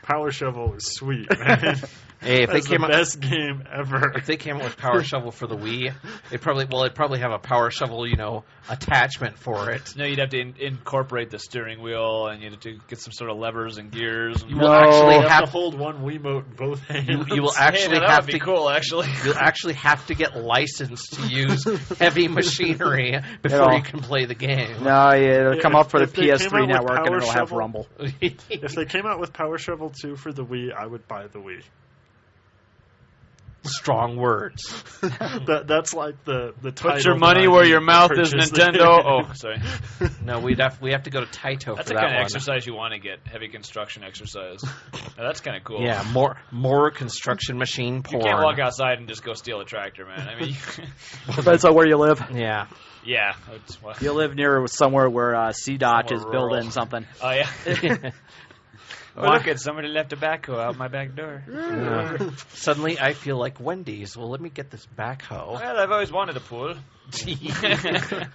Power Shovel was sweet, man. Hey, if they That's came the out, best game ever. if they came out with Power Shovel for the Wii, it'd probably have a Power Shovel, attachment for it. No, you'd have to incorporate the steering wheel, and you'd have to get some sort of levers and gears. And You will actually You have to have hold one Wiimote in both hands. you will Hey, actually that have would be to cool, actually. you'll actually have to get licensed to use heavy machinery before you can play the game. No, it'll come up for the If they came out PS3 with network and Power it'll have Shovel- Rumble. If they came out with Power Shovel 2 for the Wii, I would buy the Wii. Strong words. That's like the title Put your that money I where need your to mouth is, purchase the Nintendo. game. Oh, sorry. No, we have to go to Taito That's for the that kind of one. exercise you want to get, heavy construction exercise. Now, that's kind of cool. Yeah, more construction machine You porn. can't walk outside and just go steal a tractor, man. I mean, Depends on where you live. Yeah. yeah. You live near somewhere where CDOT is Somewhere rural. building something. Oh, yeah. Oh, look, somebody left tobacco out my back door. Suddenly, I feel like Wendy's. Well, let me get this backhoe. Well, I've always wanted a pool. That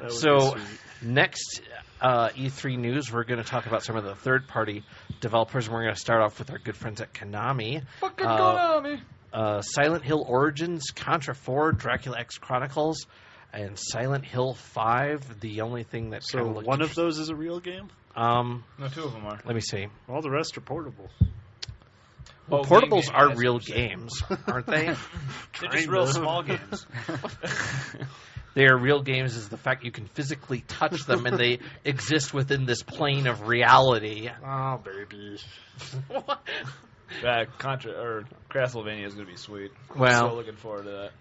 would So, be sweet. next E3 news, we're going to talk about some of the third-party developers, and we're going to start off with our good friends at Konami. Fucking Konami. Silent Hill Origins, Contra 4, Dracula X Chronicles, and Silent Hill 5. The only thing that So kind of looked one of those is a real game? No, two of them are. let me see. All the rest are portable. Well, Oh, portables game, are that's real what I'm saying. games, aren't they? They're just Kind real of. small games. They are real games is the fact you can physically touch them and they exist within this plane of reality. Oh, baby. Contra or Castlevania is going to be sweet. Well- I'm so looking forward to that.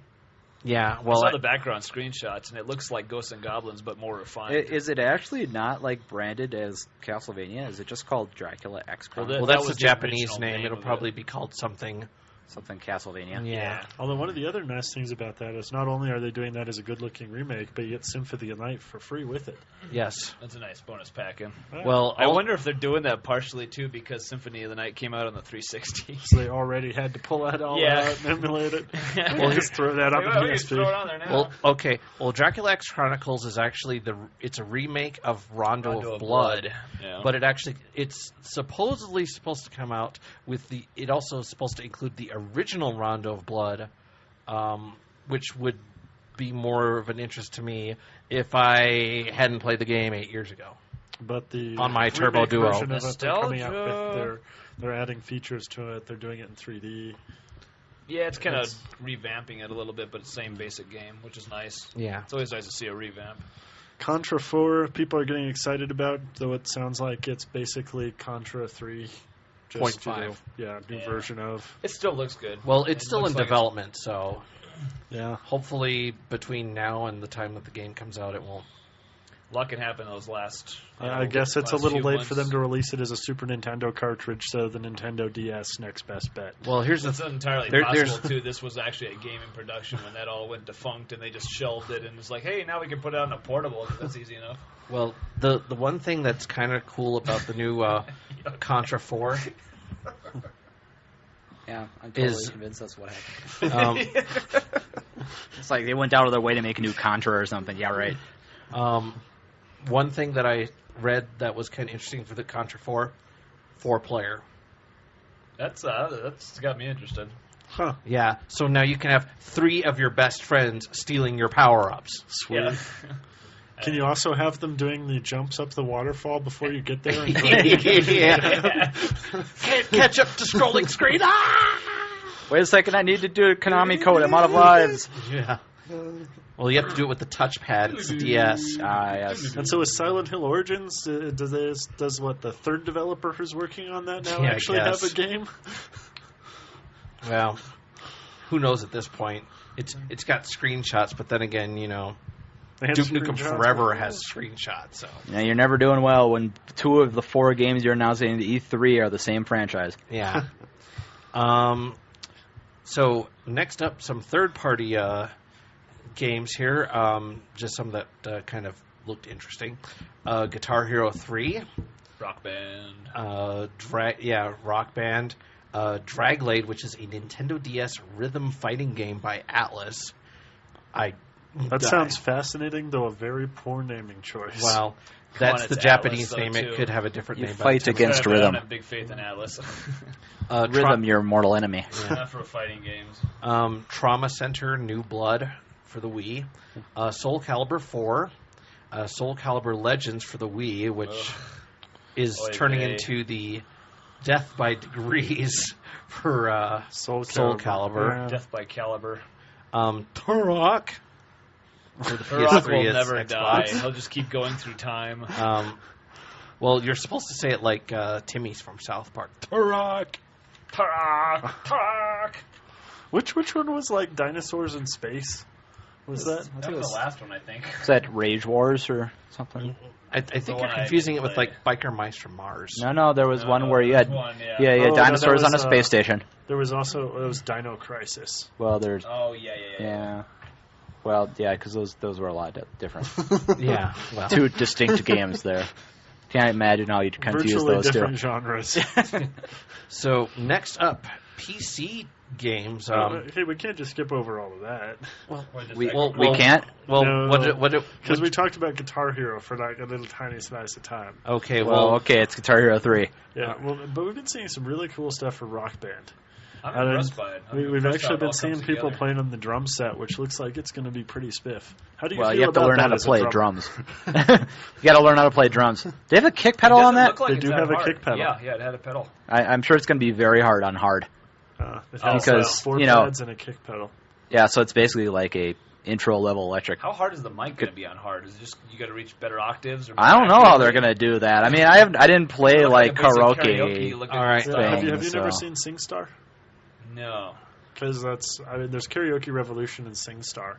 Yeah, I well, saw the background screenshots, and it looks like Ghosts and Goblins, but more refined. Is it actually not like branded as Castlevania? Is it just called Dracula X Well, Chronicles? well, that that's the was the Japanese original name. name It'll of probably it. be called something. Something Castlevania. Yeah. Although one of the other nice things about that is not only are they doing that as a good-looking remake, but you get Symphony of the Night for free with it. Yes. That's a nice bonus pack in. Well, I wonder if they're doing that partially, too, because Symphony of the Night came out on the 360. So they already had to pull that all Yeah. out and emulate it. Well, We'll just throw that up in we can throw it PSP. on there now. Well, okay. Well, Dracula X Chronicles is actually it's a remake of Rondo of Blood. Yeah. But it's supposedly supposed to come out with it also is supposed to include the original Rondo of Blood, which would be more of an interest to me if I hadn't played the game 8 years ago. But the On my Turbo remake Duo. version of it they're coming out Nostalgia. with, they're adding features to it. They're doing it in 3D. Yeah, it's kind of It's- revamping it a little bit, but it's the same basic game, which is nice. Yeah. It's always nice to see a revamp. Contra 4, people are getting excited about, though it sounds like it's basically Contra 3. Just, 0.5. New version of. It still looks good. Well, it's It still in looks like development, so Yeah. hopefully between now and the time that the game comes out, it won't. A lot can happen those last. I guess it's a last little few late months. for them to release it as a Super Nintendo cartridge, so the Nintendo DS next best bet. Well, here's the It's entirely there's- possible too. This was actually a game in production when that all went defunct, and they just shelved it, and it's like, hey, now we can put it on a portable. 'Cause that's easy enough. Well, the one thing that's kind of cool about the new Contra 4 Yeah, I'm totally Is- convinced that's what happened. um, It's like they went out of their way to make a new Contra or something. Yeah, right. one thing that I read that was kind of interesting for the Contra 4-player. That's got me interested. Huh. Yeah, so now you can have 3 of your best friends stealing your power-ups. Sweet. Yeah. Can you also have them doing the jumps up the waterfall before you get there? And Yeah. Can't catch up to scrolling screen. Ah! Wait a second, I need to do a Konami code. I'm out of lives. Yeah. Well, you have to do it with the touchpad. It's the DS. Ah, yes. And so is Silent Hill Origins, does what, the third developer who's working on that now Yeah, I actually guess. have a game? Well, who knows at this point? It's got screenshots, but then again, They had Duke Nukem screenshots Forever before. has screenshots. So Yeah, you're never doing well when 2 of the 4 games you're announcing in the E3 are the same franchise. yeah. So next up, some third-party games here. Just some that kind of looked interesting. Guitar Hero 3. Rock Band. Rock Band. Draglade, which is a Nintendo DS rhythm fighting game by Atlas. I That sounds fascinating, though a very poor naming choice. Well, Come that's on, the it's Japanese Atlas, though, name. too. It could have a different You name. fight by the time against it's- I rhythm. don't have big faith in Atlas. Rhythm, your mortal enemy. Not for fighting games. Trauma Center New Blood for the Wii. Soul Calibur 4. Soul Calibur Legends for the Wii, which is Oy turning vey. into the Death by Degrees for Soul Calibur. Death by Caliber. Turok for the Turok PS3 will is never die. Xbox. He'll just keep going through time. Well, you're supposed to say it like Timmy's from South Park. Turok. Turok! Turok! Which one was like dinosaurs in space? Was that? That was the last one, I think. Is that Rage Wars or something? I think one you're I confusing it didn't with like Biker Mice from Mars. No, there was No, one where you had one, Oh, dinosaurs that on a was, space station. There was also Dino Crisis. Well, there's Oh, yeah. Well, yeah, because those were a lot different. Yeah. Well. Two distinct games there. Can't imagine how you'd confuse Virtually those two. different genres. So next up, PC games. Hey, we can't just skip over all of that. We can't. Well, No. what? Because we talked about Guitar Hero for like a little tiny slice of time. Okay. Well, okay, it's Guitar Hero 3. Yeah, well, but we've been seeing some really cool stuff for Rock Band. I'm impressed by it. We've actually been seeing people playing on the drum set, which looks like it's going to be pretty spiff. How do you Well, feel you have to about learn that how to as a play drummer? drums. You got to learn how to play drums. Do they have a kick pedal on that? They do have a kick pedal. Yeah, it had a pedal. I'm sure it's going to be very hard on hard. It has Because, 4 you know- pads and a kick pedal. Yeah, so it's basically like a intro level electric. How hard is the mic going to be on hard? Is it just you got to reach better octaves? Or I don't know how they're going to do that. I mean, I didn't play like karaoke. All right. Have you thing, never so- seen SingStar? No. Because there's Karaoke Revolution and SingStar.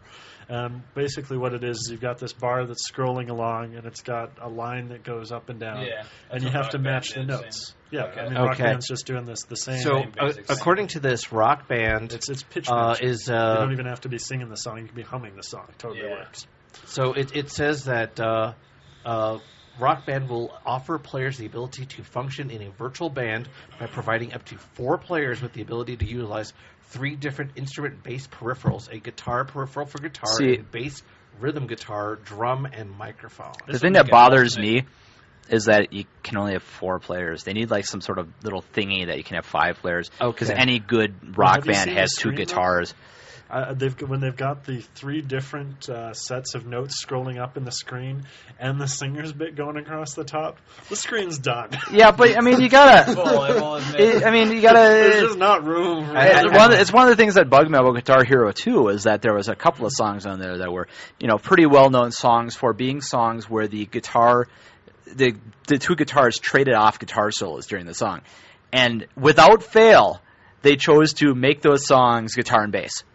Basically what it is you've got this bar that's scrolling along, and it's got a line that goes up and down. Yeah. And you have to match the notes. Yeah, Okay. I mean, Rock Okay. Band's just doing the same. So basic thing. according to this, Rock Band It's pitch match. is You don't even have to be singing the song; you can be humming the song. Totally Yeah. works. so it says that Rock Band will offer players the ability to function in a virtual band by providing up to 4 players with the ability to utilize 3 different instrument-based peripherals: a guitar peripheral for guitar, See- a bass rhythm guitar, drum, and microphone. The This thing would that make it bothers ultimate. me is that you can only have 4 players. They need like some sort of little thingy that you can have 5 players. Because Okay. any good rock have you band seen has the 2 screen, though? guitars. When they've got the 3 different sets of notes scrolling up in the screen and the singer's bit going across the top, the screen's done. Yeah, but I mean, you gotta. Well, I will admit. I mean, you There's gotta. just not room. For It's one of the things that bugged me about Guitar Hero 2 is that there was a couple of songs on there that were, pretty well-known songs for being songs where the 2 guitars traded off guitar solos during the song. And without fail, they chose to make those songs guitar and bass.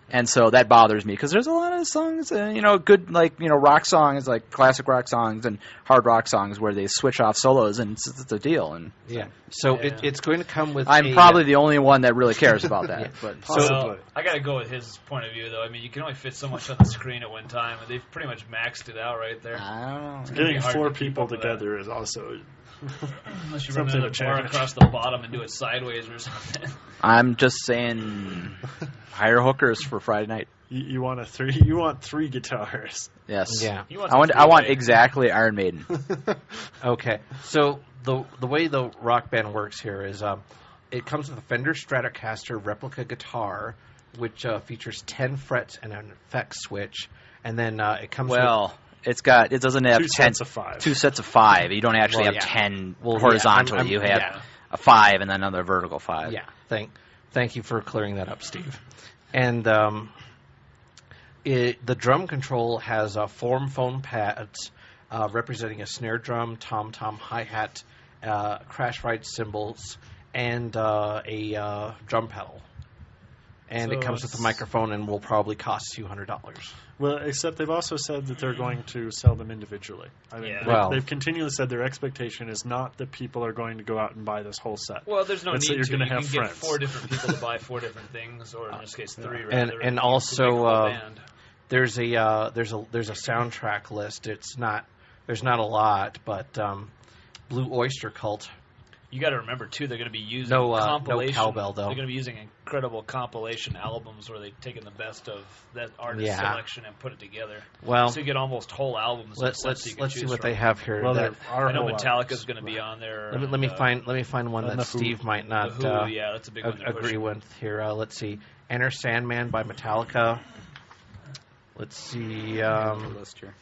And so that bothers me because there's a lot of songs, good rock songs, like classic rock songs and hard rock songs where they switch off solos, and it's a deal. And Yeah. So Yeah. it's going to come with. I'm probably the only one that really cares about that. But Possibly. I got to go with his point of view, though. I mean, you can only fit so much on the screen at one time, and they've pretty much maxed it out right there. I don't know. gonna be Getting hard 4 to keep people up with that. together is also Unless you something run another to bar challenge. across the bottom and do it sideways or something. I'm just saying, hire hookers for Friday night. You want 3 guitars. Yes. Yeah. He wants I want a three-way. exactly Iron Maiden. Okay, so the way the Rock Band works here is it comes with a Fender Stratocaster replica guitar, which features 10 frets and an effects switch, and then it comes It doesn't have 2 10 sets of 5. 2 sets of 5. You don't actually Well, have yeah. 10 Well, yeah, horizontally. I'm- You have yeah. a 5 and then another vertical 5. Yeah, thank you for clearing that up, Steve. And the drum control has form foam pads representing a snare drum, tom-tom, hi-hat, crash ride cymbals, and a drum pedal. And So it comes with a it's- microphone and will probably cost a few $100. Well, except they've also said that they're going to sell them individually. I mean, Yeah. they've continually said their expectation is not that people are going to go out and buy this whole set. Well, there's no It's that need you're to. gonna You have can friends. get 4 different people to buy 4 different things, or in this case 3 rather. And you can also, make a whole band. There's a soundtrack list. There's not a lot, but Blue Oyster Cult You got to remember too, they're going to be using No compilation. cowbell, though. They're going to be using incredible compilation albums where they've taken the best of that artist Yeah. selection and put it together. Well, So you get almost whole albums. let's you can see choose what from. they have here. Well, that, there are I know whole Metallica's albums. going to be on there. let me find one and that the Who. Steve might not The Who, yeah, that's a big one. they're agree pushing. with here. Let's see, Enter Sandman by Metallica. Let's see. List here.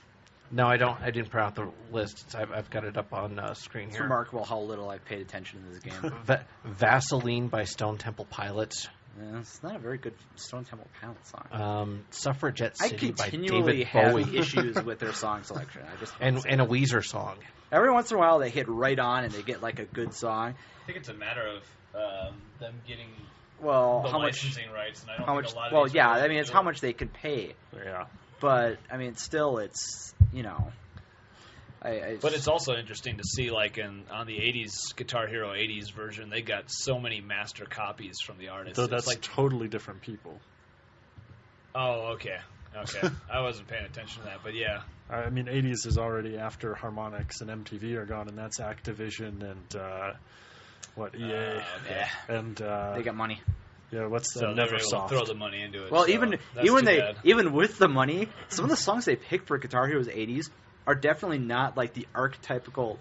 No, I don't. I didn't print out the list. I've got it up on screen It's here. remarkable how little I've paid attention to this game. Vaseline by Stone Temple Pilots. Yeah, it's not a very good Stone Temple Pilots song. Suffragette I City by continually David have Bowie. issues with their song selection. I just and a Weezer song. every once in a while they hit right on and they get like a good song. I think it's a matter of them getting Well, the how much? licensing rights, and I don't How think much? a lot of Well, these yeah. are I willing mean, to it's do how it. much they can pay. Yeah. But I mean, still, it's But it's also interesting to see, like on the '80s Guitar Hero '80s version, they got so many master copies from the artists. So It's that's like, totally different people. oh, okay. I wasn't paying attention to that, but yeah. I mean, 80s is already after Harmonix and MTV are gone, and that's Activision and EA Okay. and they got money. yeah, what's So the they were able to Neversoft? throw the money into it. Well, so even that's too bad. even with the money, some of the songs they picked for Guitar Heroes '80s are definitely not like the archetypical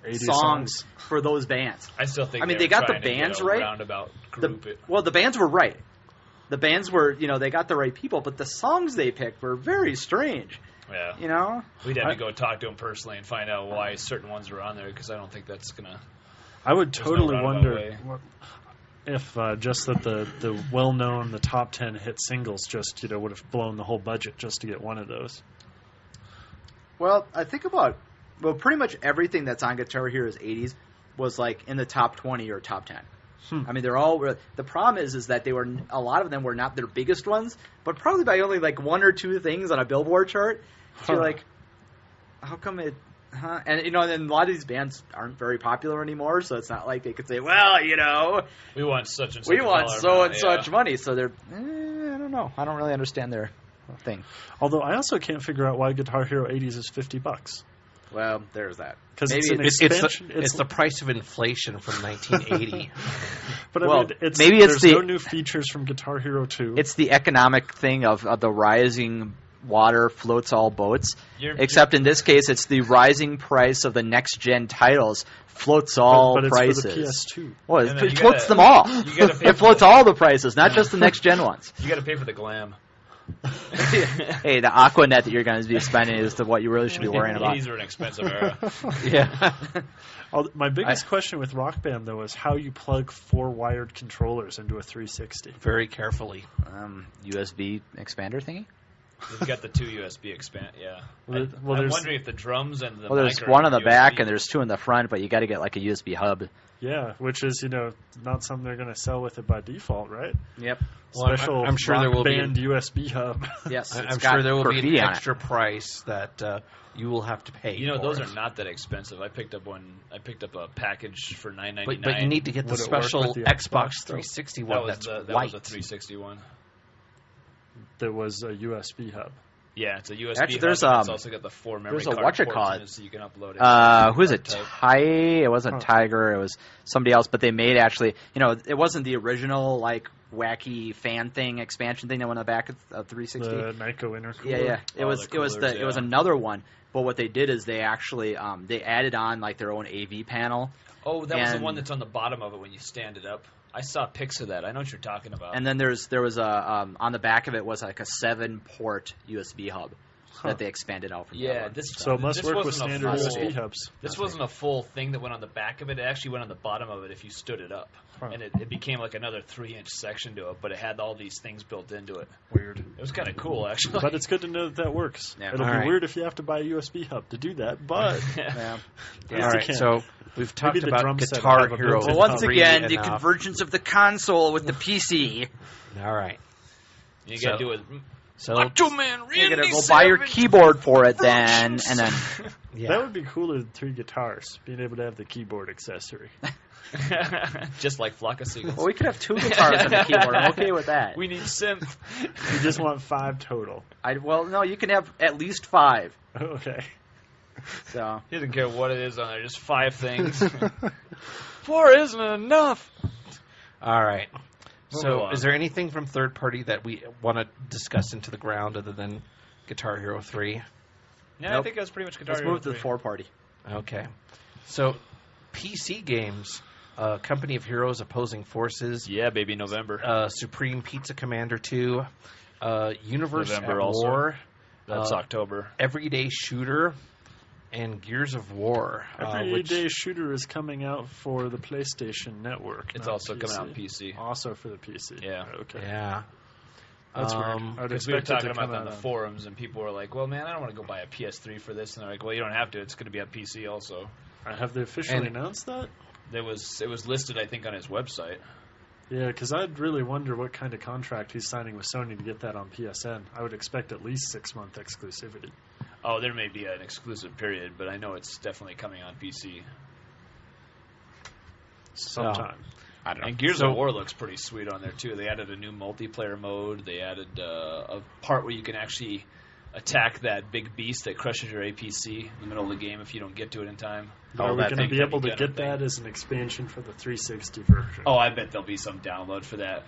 80 songs for those bands. I still think. I mean, they they got the were trying to bands get a right. Roundabout group it. Well, the bands were right. The bands were, they got the right people, but the songs they picked were very strange. Yeah. We'd have to go talk to them personally and find out why certain ones were on there, because I don't think that's gonna. I would There's no totally roundabout wonder way. if just that the well-known, the top 10 hit singles just, would have blown the whole budget just to get one of those. Well, I think about pretty much everything that's on Guitar Heroes '80s was like in the top 20 or top 10. I mean, they're all. The problem is that a lot of them were not their biggest ones, but probably by only like one or two things on a Billboard chart. So you're like, how come it? Huh? And and a lot of these bands aren't very popular anymore, so it's not like they could say, well, We want such and such. we want dollar so amount, and such money. So they're, I don't know. I don't really understand their thing. Although I also can't figure out why Guitar Hero '80s is $50. Well, there's that. Because Maybe it's an It's expansion. it's the price of inflation from 1980. But Well, I mean, maybe it's there's no the- new features from Guitar Hero 2. It's the economic thing of the rising water floats all boats. You're- Except in this case, it's the rising price of the next gen titles floats all but it's prices. for the PS2. Well, And then it you floats gotta- them all. you gotta pay It for floats the- all the prices, not just the next gen ones. You got to pay for the glam. Hey, the Aquanet that you're going to be spending is what you really should be worrying about. These are an expensive era. Yeah. My biggest question with Rock Band, though, is how you plug 4 wired controllers into a 360. Very carefully. USB expander thingy? You've got the 2 USB expand. Yeah. Well, I'm there's- wondering if the drums and the Well, there's mic are one on the USB. back and there's 2 in the front, but you got to get like a USB hub. Yeah, which is, not something they're going to sell with it by default, right? Yep. Well, I'm- Special I'm sure Rock there will be Band USB hub. Yes. I'm it's got sure there will be graffiti an on it. extra price that you will have to pay. Those for are not that expensive. I picked up a package for $9.99. But you need to get the Would it work special with the Xbox Xbox, though? 360 that one was that's that white. was a 360 one. There was a USB hub. Yeah, it's a USB. Actually, hub, there's, and it's also got the 4 memory there's a card ports whatchamacallit. in it, so you can upload it. Who's it? Type. It wasn't Tiger. It was somebody else. But they made actually, it wasn't the original like wacky fan thing expansion thing that went on the back of 360. The Nyko intercooler. Yeah. It Oh, was the it was coolers, it was yeah. another one. But what they did is they actually they added on like their own AV panel. Oh, that was the and- one that's on the bottom of it when you stand it up. I saw pics of that. I know what you're talking about. And then there was a on the back of it was like a 7-port USB hub that they expanded out from. the other yeah, one. this So it must this work with wasn't a standard full- USB hubs. This wasn't a full thing that went on the back of it. It actually went on the bottom of it if you stood it up. Huh. And it became like another 3-inch section to it, but it had all these things built into it. Weird. It was kind of cool, actually. But it's good to know that works. Yeah. It'll All be right. weird if you have to buy a USB hub to do that, but Yeah. at least All you right, can. so we've talked the about drum set Guitar have a Hero. built-in Well, once 3 again, the enough. convergence of the console with the PC. All right. you got to So- do it. So Macho Man, You're Randy gonna go buy your Savage. keyboard for it then, and then yeah. That would be cooler than 3 guitars, being able to have the keyboard accessory. Just like Flock of Seagulls. well, we could have 2 guitars on the keyboard. I'm okay with that. We need synth. You just want 5 total. No, you can have at least 5. Okay. So He doesn't care what it is on there, just 5 things. 4 isn't enough. All right. Moving So, along. is there anything from third party that we want to discuss into the ground other than Guitar Hero 3? Yeah, I Nope. think that's pretty much Guitar Let's Hero move to the 3. 4-party. Okay. So, PC games, Company of Heroes Opposing Forces, Yeah, baby, November. Supreme Pizza Commander 2, Universe November at also. War, That's October. Everyday Shooter, and Gears of War. Everyday Shooter is coming out for the PlayStation Network. It's not also PC. coming out on PC. Also for the PC. Yeah. Okay. Yeah. That's weird. I would Because we were expect it talking to about come that on out the on- forums, and people were like, well, man, I don't want to go buy a PS3 for this. And they're like, well, you don't have to. It's going to be on PC also. Have they officially And- announced that? It was listed, I think, on his website. Yeah, because I'd really wonder what kind of contract he's signing with Sony to get that on PSN. I would expect at least 6-month exclusivity. Oh, there may be an exclusive period, but I know it's definitely coming on PC. Sometime. I don't know. And Gears So- of War looks pretty sweet on there, too. They added a new multiplayer mode. They added a part where you can actually attack that big beast that crushes your APC in the middle of the game if you don't get to it in time. Are we that going to thing be can able be to done get thing. that as an expansion for the 360 version? Oh, I bet there'll be some download for that.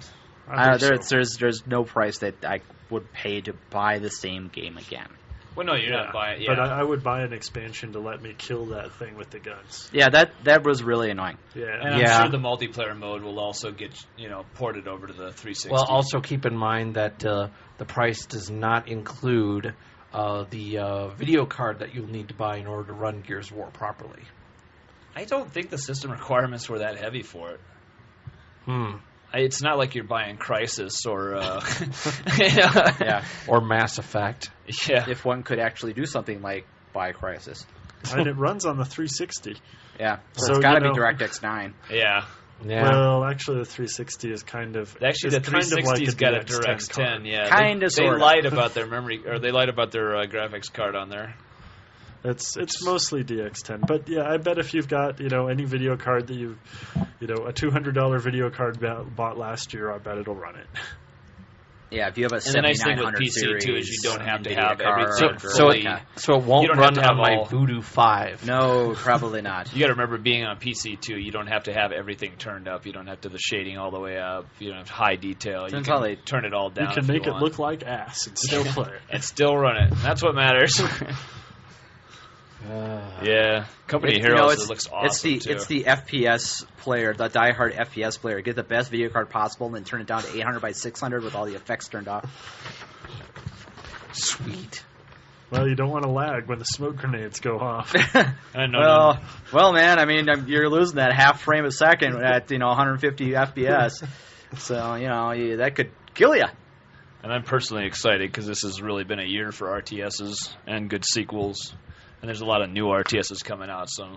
I think so. There's no price that I would pay to buy the same game again. Well, no, you're not buying it. But Yeah. I would buy an expansion to let me kill that thing with the guns. Yeah, that was really annoying. Yeah. And I'm Yeah. sure the multiplayer mode will also get, ported over to the 360. Well, also keep in mind that the price does not include the video card that you'll need to buy in order to run Gears of War properly. I don't think the system requirements were that heavy for it. Hmm. It's not like you're buying Crysis or... Yeah, Or Mass Effect. Yeah. if one could actually do something like buy Crysis. And it runs on the 360. Yeah, so So, it's got to you be know- DirectX 9. Yeah. Yeah. Well, actually, the 360 is kind of... Actually, the it's kind of 360's like got a DX10 DirectX 10, card. yeah. Kinda, They sorta. lied about their memory, or they lied about their graphics card on there. It's mostly DX10, but yeah, I bet if you've got any video card that a $200 video card bought last year, I bet it'll run it. Yeah, if you have a And the nice thing with 7900 PC series, too is you don't have to NVIDIA have card everything or So, fully. so it won't You don't run have to have on my all- Voodoo 5. No, probably not. You got to remember, being on PC too, you don't have to have everything turned up. You don't have to the shading all the way up. You don't have high detail. Depends you how can they- turn it all down. You can if make it want. look like ass and still play it. and still run it. That's what matters. Yeah, Company of Heroes. It looks awesome It's the FPS player, the diehard FPS player. Get the best video card possible and then turn it down to 800 by 600 with all the effects turned off. Sweet. Well, you don't want to lag when the smoke grenades go off. I know. Well, man. I mean, you're losing that half frame a second at 150 FPS. So that could kill you. And I'm personally excited because this has really been a year for RTSs and good sequels. And there's a lot of new RTSs coming out, so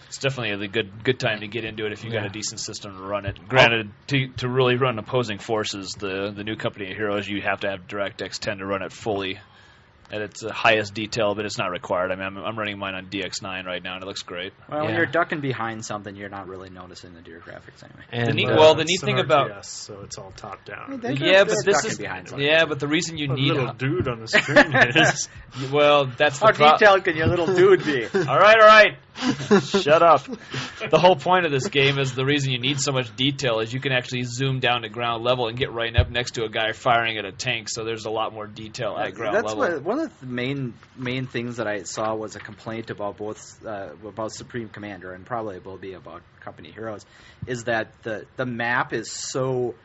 it's definitely a good time to get into it if you got a decent system to run it. Granted, to really run Opposing Forces, the new Company of Heroes, you have to have DirectX 10 to run it fully at its highest detail, but it's not required. I mean, I'm running mine on DX9 right now, and it looks great. Well, when Yeah. you're ducking behind something, you're not really noticing the deer graphics anyway. And, The neat- uh, well, the It's neat an thing about RTS, so it's all top down. Yeah, but this ducking is behind something. yeah, but the reason you A need little dude on the screen is. well, that's How the problem. detailed can your little dude be? All right. Shut up. The whole point of this game is the reason you need so much detail is you can actually zoom down to ground level and get right up next to a guy firing at a tank, so there's a lot more detail at ground That's level. one of the main things that I saw was a complaint about both about Supreme Commander and probably will be about Company Heroes, is that the map is so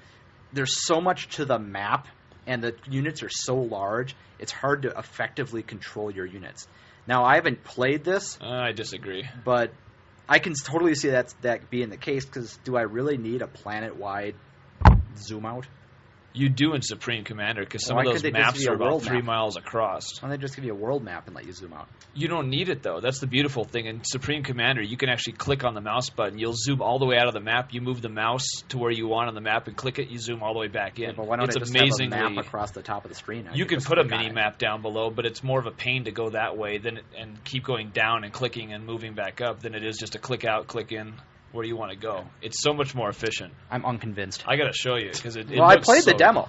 there's so much to the map and the units are so large it's hard to effectively control your units. Now I haven't played this, I disagree. but I can totally see that being the case because do I really need a planet-wide zoom out? You do in Supreme Commander because some Why of those could they just maps be a are about world 3 map? miles across. Why don't they just give you a world map and let you zoom out? You don't need it, though. That's the beautiful thing. In Supreme Commander, you can actually click on the mouse button. You'll zoom all the way out of the map. You move the mouse to where you want on the map and click it. You zoom all the way back in. Yeah, but why don't it's I just amazingly. have a map across the top of the screen? You can put a mini map down below, but it's more of a pain to go that way and keep going down and clicking and moving back up than it is just to click out, click in where you want to go. It's so much more efficient. I'm unconvinced. I got to show you because it. Well, I looks played the so- demo.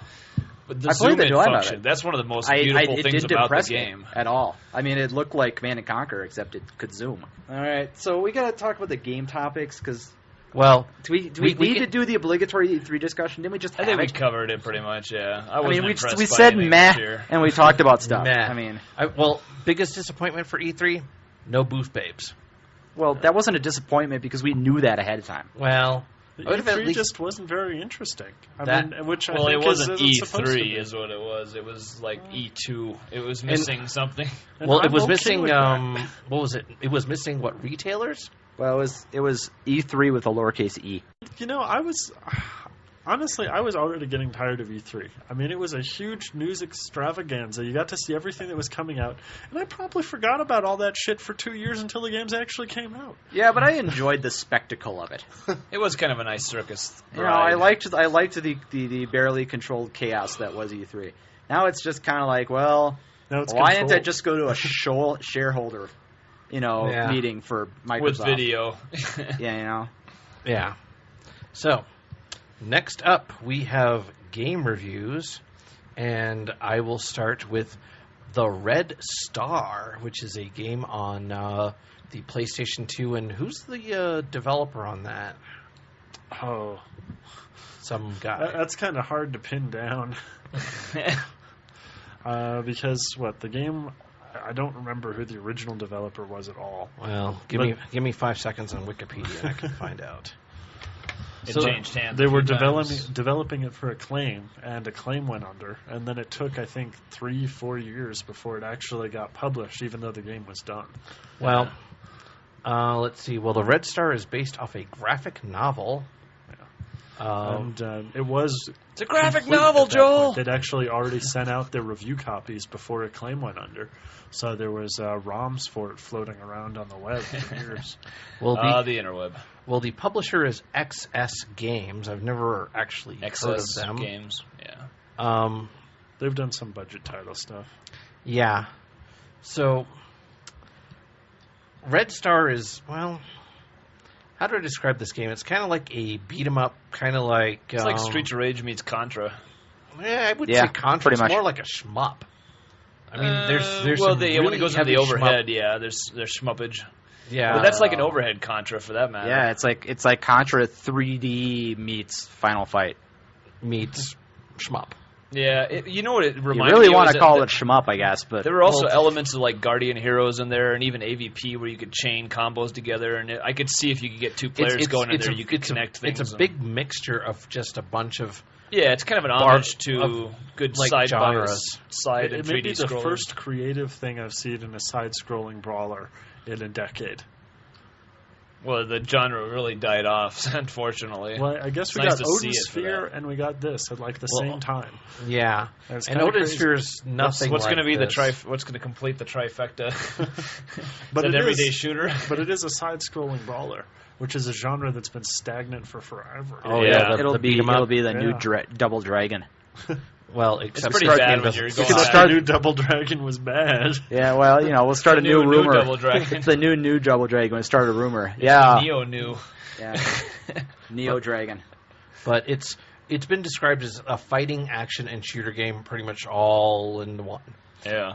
But the I played zoom the in demo of function, it. that's one of the most beautiful it things didn't about the impress me game. at all. I mean, it looked like Command & Conquer, except it could zoom. All right, so we got to talk about the game topics, because Well, do we need to do the obligatory E3 discussion? Didn't we just have I think we it? covered it pretty much, yeah. I I wasn't mean, impressed we by said anything meh, this year. and we talked about stuff. Meh. I mean, biggest disappointment for E3, no booth babes. well, that wasn't a disappointment because we knew that ahead of time. Well, The I would have at E3 least just wasn't very interesting. That- Which I Well, think it wasn't isn't supposed to be. E3 is what it was. It was like E2. It was missing something. And well, it I'm was okay missing. with that. What was it? It was missing what, retailers? Well, it was E3 with a lowercase e. You know, honestly, I was already getting tired of E3. I mean, it was a huge news extravaganza. You got to see everything that was coming out, and I probably forgot about all that shit for 2 years until the games actually came out. Yeah, but I enjoyed the spectacle of it. It was kind of a nice circus You know, ride. I liked the barely controlled chaos that was E3. Now it's just kind of like, well, Now it's why didn't I controlled. just go to a shareholder, Yeah. meeting for Microsoft? with video. Yeah, you know. Yeah. So, next up we have game reviews, and I will start with The Red Star, which is a game on the PlayStation 2. And who's the developer on that? Oh, Some guy. that's kind of hard to pin down. Because the game, I don't remember who the original developer was at all. Well, give me 5 seconds on Wikipedia and I can find out. It So, changed hands. They a were few times. developing it for Acclaim, and Acclaim went under, and then it took, I think, 3-4 years before it actually got published, even though the game was done. Well, let's see. Well, The Red Star is based off a graphic novel. And it was It's a graphic complete novel, at that Joel. point. They'd actually already sent out their review copies before Acclaim went under, so there was ROMs for it floating around on the web for years. Well, The interweb. publisher is XS Games. I've never actually heard of XS them. games. Yeah. They've done some budget title stuff. Yeah. So, Red Star is, well, how do I describe this game? It's kind of like a beat 'em up, kind of like It's like Streets of Rage meets Contra. Yeah, I would Yeah, say Contra. pretty It's much. more like a shmup. I mean, there's well, some when really it goes into heavy the overhead, shmup. yeah, there's schmuppage. Yeah, But that's like an overhead Contra for that matter. Yeah, it's like Contra 3D meets Final Fight. meets shmup. Yeah, you know what it You reminds really me want of? to call it shmup, I guess, but There were also elements of like Guardian Heroes in there, and even AVP where you could chain combos together. And I could see if you could get two players going in there, you could connect things. It's a big mixture of just a bunch of Yeah, it's kind of an homage to of, good like, side genres. side and It may 3D be the scrollers. first creative thing I've seen in a side-scrolling brawler in a decade. Well, the genre really died off, unfortunately. Well, I guess we Nice got to see Odin it for Sphere that. and we got this at like the Well, same time. yeah. It's And kinda Odin crazy. Sphere is nothing. What's like going to be this. What's going to complete the trifecta? But Is it that everyday is- shooter? But it is a side-scrolling brawler, which is a genre that's been stagnant for forever. Oh Yeah. yeah, it'll be the new Yeah. Double Dragon. well, It's except pretty Start bad Game when doesn't- you're You going could back. start new Double Dragon was bad. Yeah, well, we'll start a The new rumor. Double Dragon. It's the new Double Dragon. We start a rumor. Yeah, Neo new. yeah. Neo Dragon. But it's been described as a fighting, action, and shooter game, pretty much all in one. Yeah.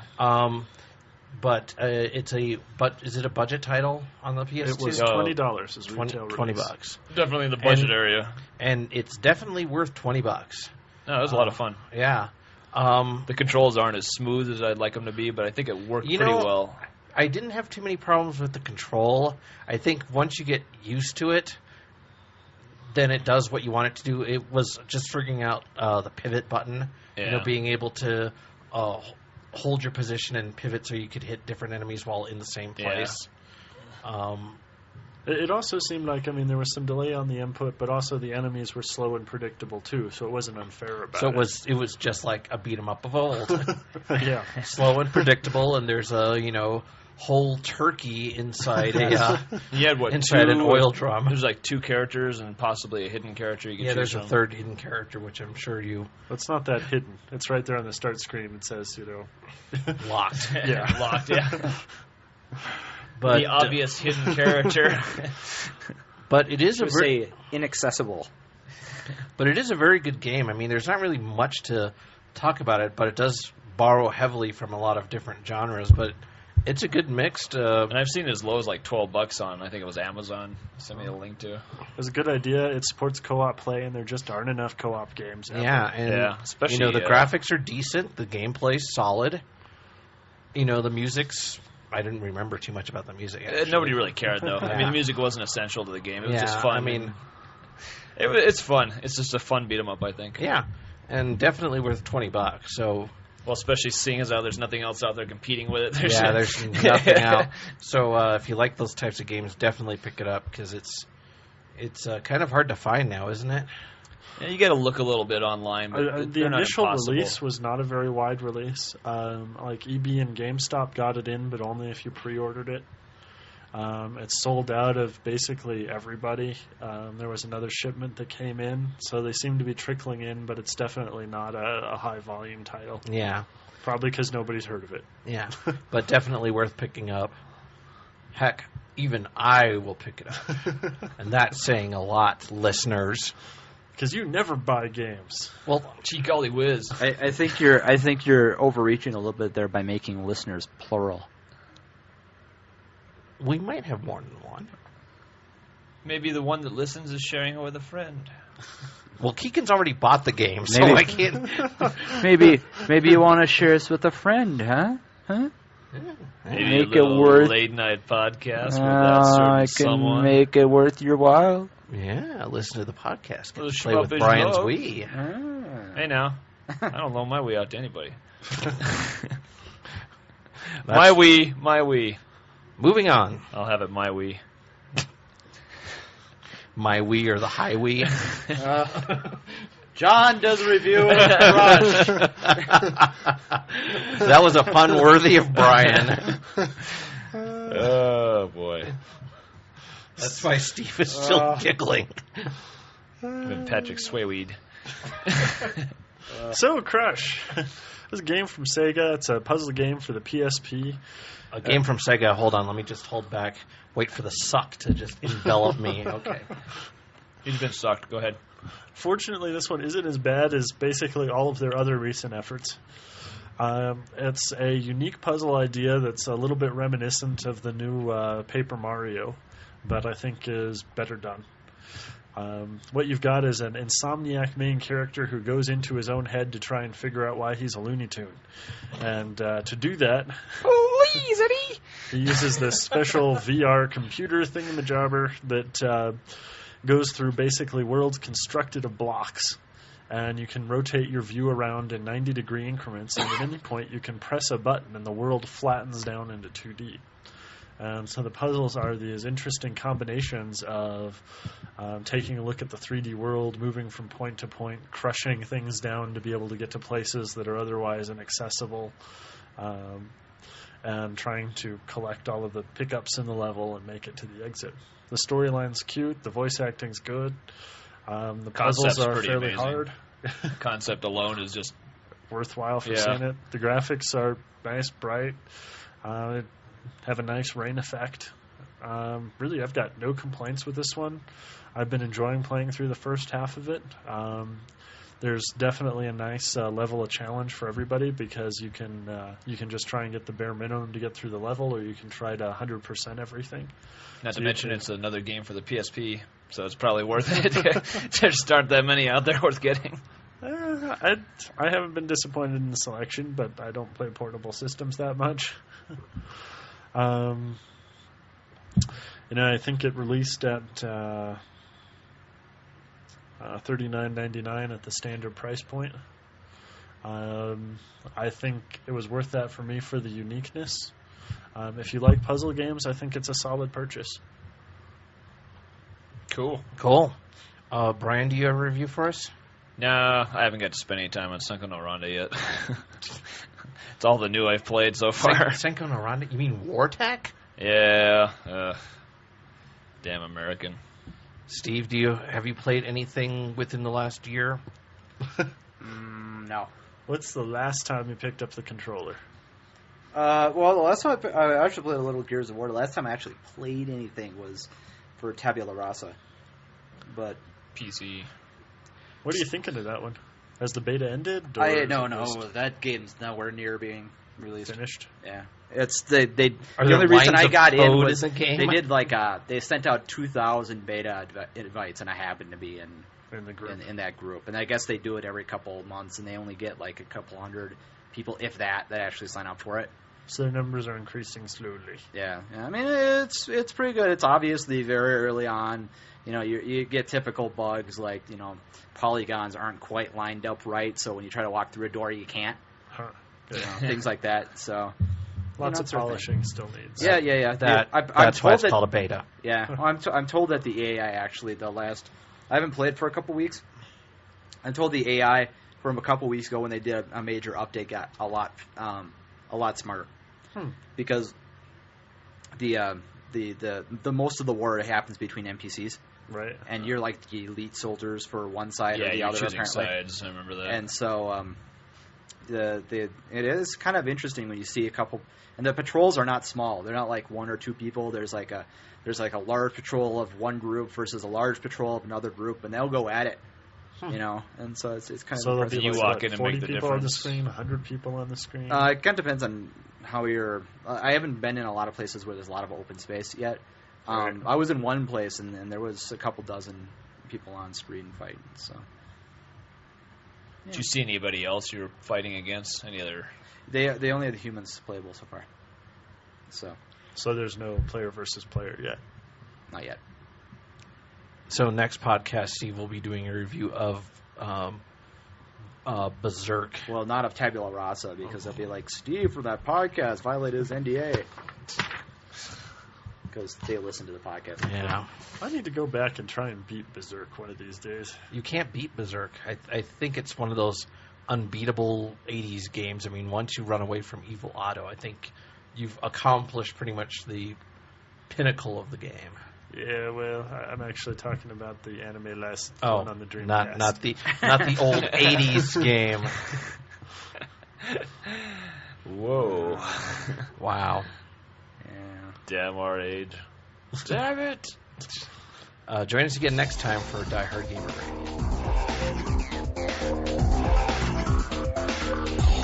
But is it a budget title on the PS2? It was Oh. $20 as retail $20 release. bucks, Definitely in the budget area. and it's definitely worth $20. No, it was a lot of fun. Yeah. The controls aren't as smooth as I'd like them to be, but I think it worked You pretty know, well. I didn't have too many problems with the control. I think once you get used to it, then it does what you want it to do. It was just figuring out the pivot button, Yeah. being able to hold your position and pivot so you could hit different enemies while in the same place. It also seemed like, there was some delay on the input, but also the enemies were slow and predictable too, so it wasn't unfair about So it. it was just like a beat 'em up of old, Yeah. slow and predictable, and there's a whole turkey inside a You had what? inside an two- oil drum. There's like two characters and possibly a hidden character you can Yeah, choose there's a from. third hidden character, which I'm sure you It's not that hidden. It's right there on the start screen. It says, locked. Yeah. Locked, yeah. But The obvious hidden character. but it is a Say inaccessible. but it is a very good game. There's not really much to talk about it, but it does borrow heavily from a lot of different genres. But it's a good mixed. And I've seen as low as like $12 on. I think it was Amazon. Sent me a link to. It was a good idea. It supports co-op play, and there just aren't enough co-op games. Ever. Yeah, and especially the graphics are decent, the gameplay's solid. The music's. I didn't remember too much about the music. Nobody really cared though. Yeah. I mean, the music wasn't essential to the game. It was just fun. I mean, it's fun. It's just a fun beat 'em up, I think. Yeah, and definitely worth $20. So. Well, especially seeing as how there's nothing else out there competing with it. There's nothing out. So if you like those types of games, definitely pick it up because it's kind of hard to find now, isn't it? Yeah, you got to look a little bit online. But the initial release was not a very wide release. Like EB and GameStop got it in, but only if you pre-ordered it. It's sold out of basically everybody. There was another shipment that came in, so they seem to be trickling in, but it's definitely not a high-volume title. Yeah. Probably because nobody's heard of it. Yeah, but definitely worth picking up. Heck, even I will pick it up. And that's saying a lot, listeners. Because you never buy games. Well, gee golly whiz. I think you're overreaching a little bit there by making listeners plural. We might have more than one. Maybe the one that listens is sharing it with a friend. Well, Keegan's already bought the game, so I can't. maybe you want to share this with a friend, huh? Maybe Make a it worth late night podcast with that certain I can someone. make it worth your while. Yeah, listen to the podcast. Get Well, to play with Brian's Wii. Hey now, I don't loan my Wii out to anybody. My Wii. Moving on. I'll have it my Wii. My Wii or the high Wii. John does a review of Rush. That was a pun worthy of Brian. Oh boy. That's why Steve is still giggling. Even Patrick Swayweed. So, Crush. This is a game from Sega. It's a puzzle game for the PSP. A game from Sega. Hold on, let me just hold back. Wait for the suck to just envelop me. Okay. He's been sucked. Go ahead. Fortunately, this one isn't as bad as basically all of their other recent efforts. It's a unique puzzle idea that's a little bit reminiscent of the new Paper Mario, but I think is better done. What you've got is an insomniac main character who goes into his own head to try and figure out why he's a Looney Tune. And to do that, he uses this special VR computer thingamajobber that goes through basically worlds constructed of blocks. And you can rotate your view around in 90-degree increments, and at any point you can press a button and the world flattens down into 2D. So the puzzles are these interesting combinations of taking a look at the 3D world, moving from point to point, crushing things down to be able to get to places that are otherwise inaccessible, and trying to collect all of the pickups in the level and make it to the exit. The storyline's cute, the voice acting's good, the puzzles are fairly hard. The concept alone is just worthwhile for seeing it. The graphics are nice, bright. Have a nice rain effect. Really, I've got no complaints with this one. I've been enjoying playing through the first half of it. There's definitely a nice level of challenge for everybody because you can just try and get the bare minimum to get through the level, or you can try to 100% everything. Not to mention it's another game for the PSP, so it's probably worth it. There's aren't that many out there worth getting. I haven't been disappointed in the selection, but I don't play portable systems that much. I think it released at $39.99 at the standard price point. I think it was worth that for me for the uniqueness. If you like puzzle games, I think it's a solid purchase. Cool. Brian, do you have a review for us? No, I haven't got to spend any time on Senko no Ronda yet. It's all the new I've played so far. Senko no Ronda? You mean Wartech? Yeah. Damn American. Steve, have you played anything within the last year? No. What's the last time you picked up the controller? Well, the last time I actually played a little Gears of War. The last time I actually played anything was for Tabula Rasa. But PC. What are you thinking of that one? Has the beta ended? No. That game's nowhere near being released. Finished? Yeah. It's the Are only there reason lines I of got in code was in the game? they did they sent out 2,000 beta invites, and I happened to be In the group. in that group. And I guess they do it every couple of months, and they only get like a couple hundred people, if that actually sign up for it. So their numbers are increasing slowly. Yeah. I mean, it's pretty good. It's obviously very early on. You know, you get typical bugs like, you know, polygons aren't quite lined up right, so when you try to walk through a door, you can't. Huh. You know, things like that. So Lots that of sort of polishing still needs. Yeah. That's why it's called a beta. Yeah, well, I'm told that the AI actually I haven't played for a couple weeks. I'm told the AI from a couple weeks ago when they did a major update got a lot smarter because the most of the war happens between NPCs. Right. And you're like the elite soldiers for one side or the you're other choosing apparently. sides. I remember that. And so it is kind of interesting when you see a couple, and the patrols are not small. They're not like one or two people. There's like a large patrol of one group versus a large patrol of another group, and they'll go at it. You know, and so it's kind of So there'll impressive. be You like, walk in and 40 make the people on the difference. screen, 100 people on the screen. It kind of depends on how you're. I haven't been in a lot of places where there's a lot of open space yet. Right. I was in one place, and there was a couple dozen people on screen fighting. So. Did you see anybody else you were fighting against? Any other? They only had the humans playable so far. So there's no player versus player yet. Not yet. So next podcast, Steve will be doing a review of Berserk. Well, not of Tabula Rasa, because they'll be like, Steve from that podcast violated his NDA. Because they listen to the podcast. Yeah. I need to go back and try and beat Berserk one of these days. You can't beat Berserk. I think it's one of those unbeatable 80s games. I mean, once you run away from Evil Otto, I think you've accomplished pretty much the pinnacle of the game. Yeah, well, I'm actually talking about the anime last Oh, one on the Dreamcast. not the old 80s game. Whoa! Wow. Yeah. Damn our age. Damn it! Join us again next time for Diehard Gamer Radio.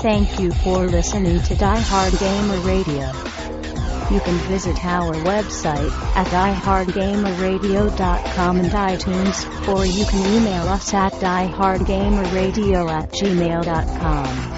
Thank you for listening to Diehard Gamer Radio. You can visit our website at diehardgamerradio.com and iTunes, or you can email us at diehardgamerradio@gmail.com.